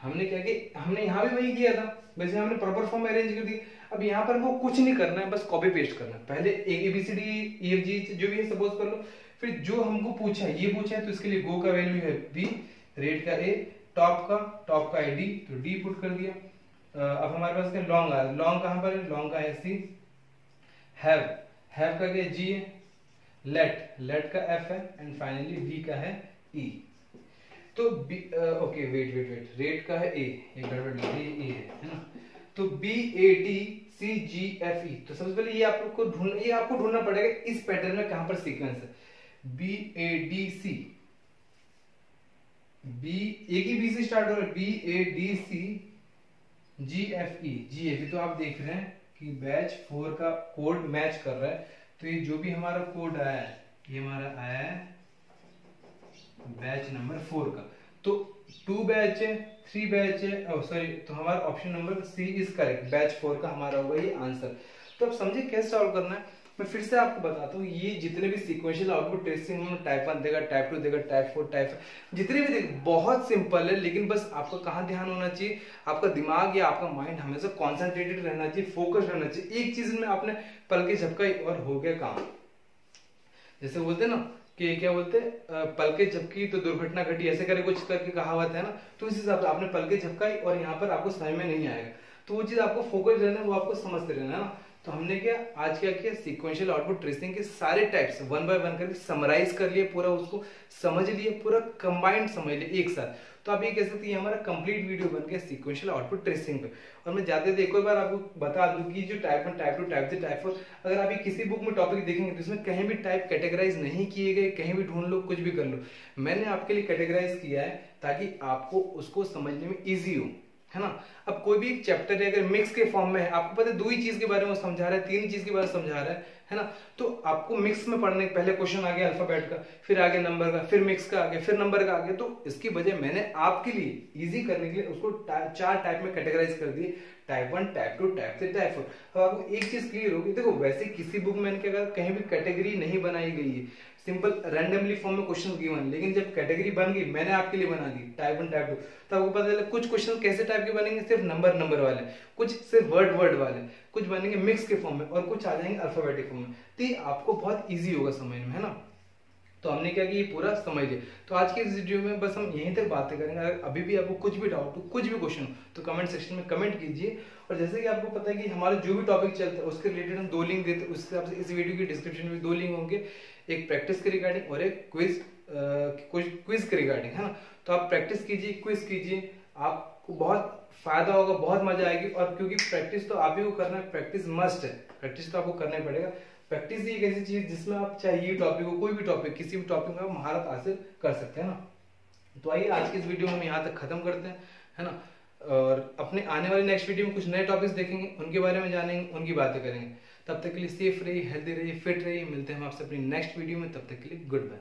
[SPEAKER 1] हमने क्या किया, हमने यहाँ भी वही किया था, वैसे हमने प्रॉपर फॉर्म में अरेंज कर दी। अब यहाँ पर हमको कुछ नहीं करना है, बस कॉपी पेस्ट करना है। पहले ABCDEFG जो भी है सपोज कर लो, फिर जो हमको पूछा है ये पूछा है, तो इसके लिए गो का वैल्यू है बी, रेट का ए, टॉप का है डी, तो डी पुट कर दिया। अब हमारे पास क्या लॉन्ग आ, लॉन्ग कहां पर है, लॉन्ग का है सी, हैव का क्या जी है, लेट का एफ है, एंड फाइनली वी का है ई। तो ओके वेट, रेट का है ए, ये गड़बड़ ए है ना, तो BADCGFE। तो सबसे पहले ये आपको ढूंढना पड़ेगा इस पैटर्न में कहां पर सीक्वेंस है, BADC, बी एक ही बी से स्टार्ट हो रहा है, BADCGFE। तो आप देख रहे हैं कि बैच 4 का कोड मैच कर रहा है, तो ये जो भी हमारा कोड आया है ये हमारा आया है बैच नंबर 4 का। तो 2 बैच है, 3 बैच है, सॉरी, तो हमारा option number C is correct, batch 4 का हमारा होगा ये आंसर। तो अब समझिए कैसे सॉल्व करना है। मैं फिर से आपको बताता हूँ, ये जितने भी सीक्वेंशियल आउटपुट ट्रेसिंग में टाइप 1 देगा, टाइप 2 देगा, टाइप 4, टाइप 5, जितने भी देगा बहुत सिंपल है, लेकिन बस आपका कहाँ ध्यान होना चाहिए, आपका दिमाग या आपका माइंड हमेशा कॉन्सेंट्रेटेड रहना चाहिए, फोकस रहना चाहिए एक चीज में। आपने पल के झपकाई और हो गया काम। जैसे बोलते हैं ना कि क्या बोलते हैं, पल के झपकी तो दुर्घटना घटी, ऐसे करे कुछ करके कहावत है ना। तो इस हिसाब से आपने पल के झपकाई और यहाँ पर आपको समझ में नहीं आएगा, तो वो चीज आपको फोकस रहना है, वो आपको समझते रहना है ना। तो हमने क्या आज क्या किया, सीक्वेंशियल आउटपुट ट्रेसिंग के सारे टाइप्स 1 बाय 1 करके समराइज कर लिए, पूरा उसको समझ लिए, पूरा कंबाइंड समझ लिए एक साथ। तो आप ये कह सकते हैं हमारा कंप्लीट वीडियो बन गया सीक्वेंशियल आउटपुट ट्रेसिंग पे। और मैं जाते थे एक बार आपको बता दूं कि जो टाइप 1, टाइप 2, टाइप 3, टाइप 4, अगर आप ये किसी बुक में टॉपिक देखेंगे तो इसमें कहीं भी टाइप कैटेगराइज नहीं किए गए, कहीं भी ढूंढ लो, कुछ भी कर लो। मैंने आपके लिए कैटेगराइज किया है ताकि आपको उसको समझने में ईजी हो, है ना। अब कोई भी एक चैप्टर है अगर मिक्स के फॉर्म में है, आपको पता है 2 ही चीज के बारे में समझा रहा है, 3 चीज के बारे में समझा रहा है ना। तो आपको मिक्स में पढ़ने पहले क्वेश्चन आ गया अल्फाबेट का, फिर आगे नंबर का, फिर मिक्स का आ गया, फिर नंबर का आ गया। तो इसकी वजह मैंने आपके लिए इजी करने के लिए उसको 4 टाइप में कैटेगराइज कर दिए, टाइप 1, टाइप 2, टाइप 3, टाइप 4। अब आपको एक चीज क्लियर होगी, देखो वैसे किसी बुक में क्या कहीं भी कैटेगरी नहीं बनाई गई है, सिंपल रैंडमली फॉर्म में क्वेश्चन गिवन, लेकिन जब कैटेगरी बन गई मैंने आपके लिए बना दी टाइप 1, टाइप 2, तो आपको पता चला कुछ क्वेश्चन कैसे टाइप के बनेंगे, सिर्फ नंबर वाले, कुछ सिर्फ वर्ड वाले, कुछ बनेंगे मिक्स के फॉर्म में और कुछ आ जाएंगे अल्फाबेटिक फॉर्म में। तो ये आपको बहुत ईजी होगा समझने में, है ना। तो हमने क्या किया, ये पूरा समझ लिया। तो आज के इस वीडियो में बस हम यहीं तक बातें करेंगे। अगर अभी भी आपको कुछ भी डाउट हो, कुछ भी क्वेश्चन हो, तो कमेंट सेक्शन में कमेंट कीजिए। और जैसे कि आपको पता है कि हमारे जो भी टॉपिक चलता है उसके रिलेटेड हम 2 लिंक देते हैं, उस हिसाब से इस वीडियो की डिस्क्रिप्शन में 2 लिंक होंगे, एक प्रैक्टिस के रिगार्डिंग और एक क्विज के रिगार्डिंग, है ना। तो आप प्रैक्टिस कीजिए, क्विज कीजिए, आपको बहुत फायदा होगा, बहुत मजा आएगी। और क्योंकि प्रैक्टिस तो आप ही को करना है, प्रैक्टिस मस्ट है, प्रैक्टिस तो आपको करना ही पड़ेगा। प्रैक्टिस ही एक ऐसी चीज जिसमें आप चाहिए टॉपिक हो, कोई भी टॉपिक, किसी भी टॉपिक में आप महारत हासिल कर सकते हैं ना। तो आइए आज की इस वीडियो में हम यहाँ तक खत्म करते हैं, है ना। और अपने आने वाली नेक्स्ट वीडियो में कुछ नए टॉपिक्स देखेंगे, उनके बारे में जानेंगे, उनकी बातें करेंगे। तब तक के लिए सेफ रहिए, हेल्दी रहिए, फिट रहिए। मिलते हैं हम आपसे अपनी नेक्स्ट वीडियो में, तब तक के लिए गुड बाय।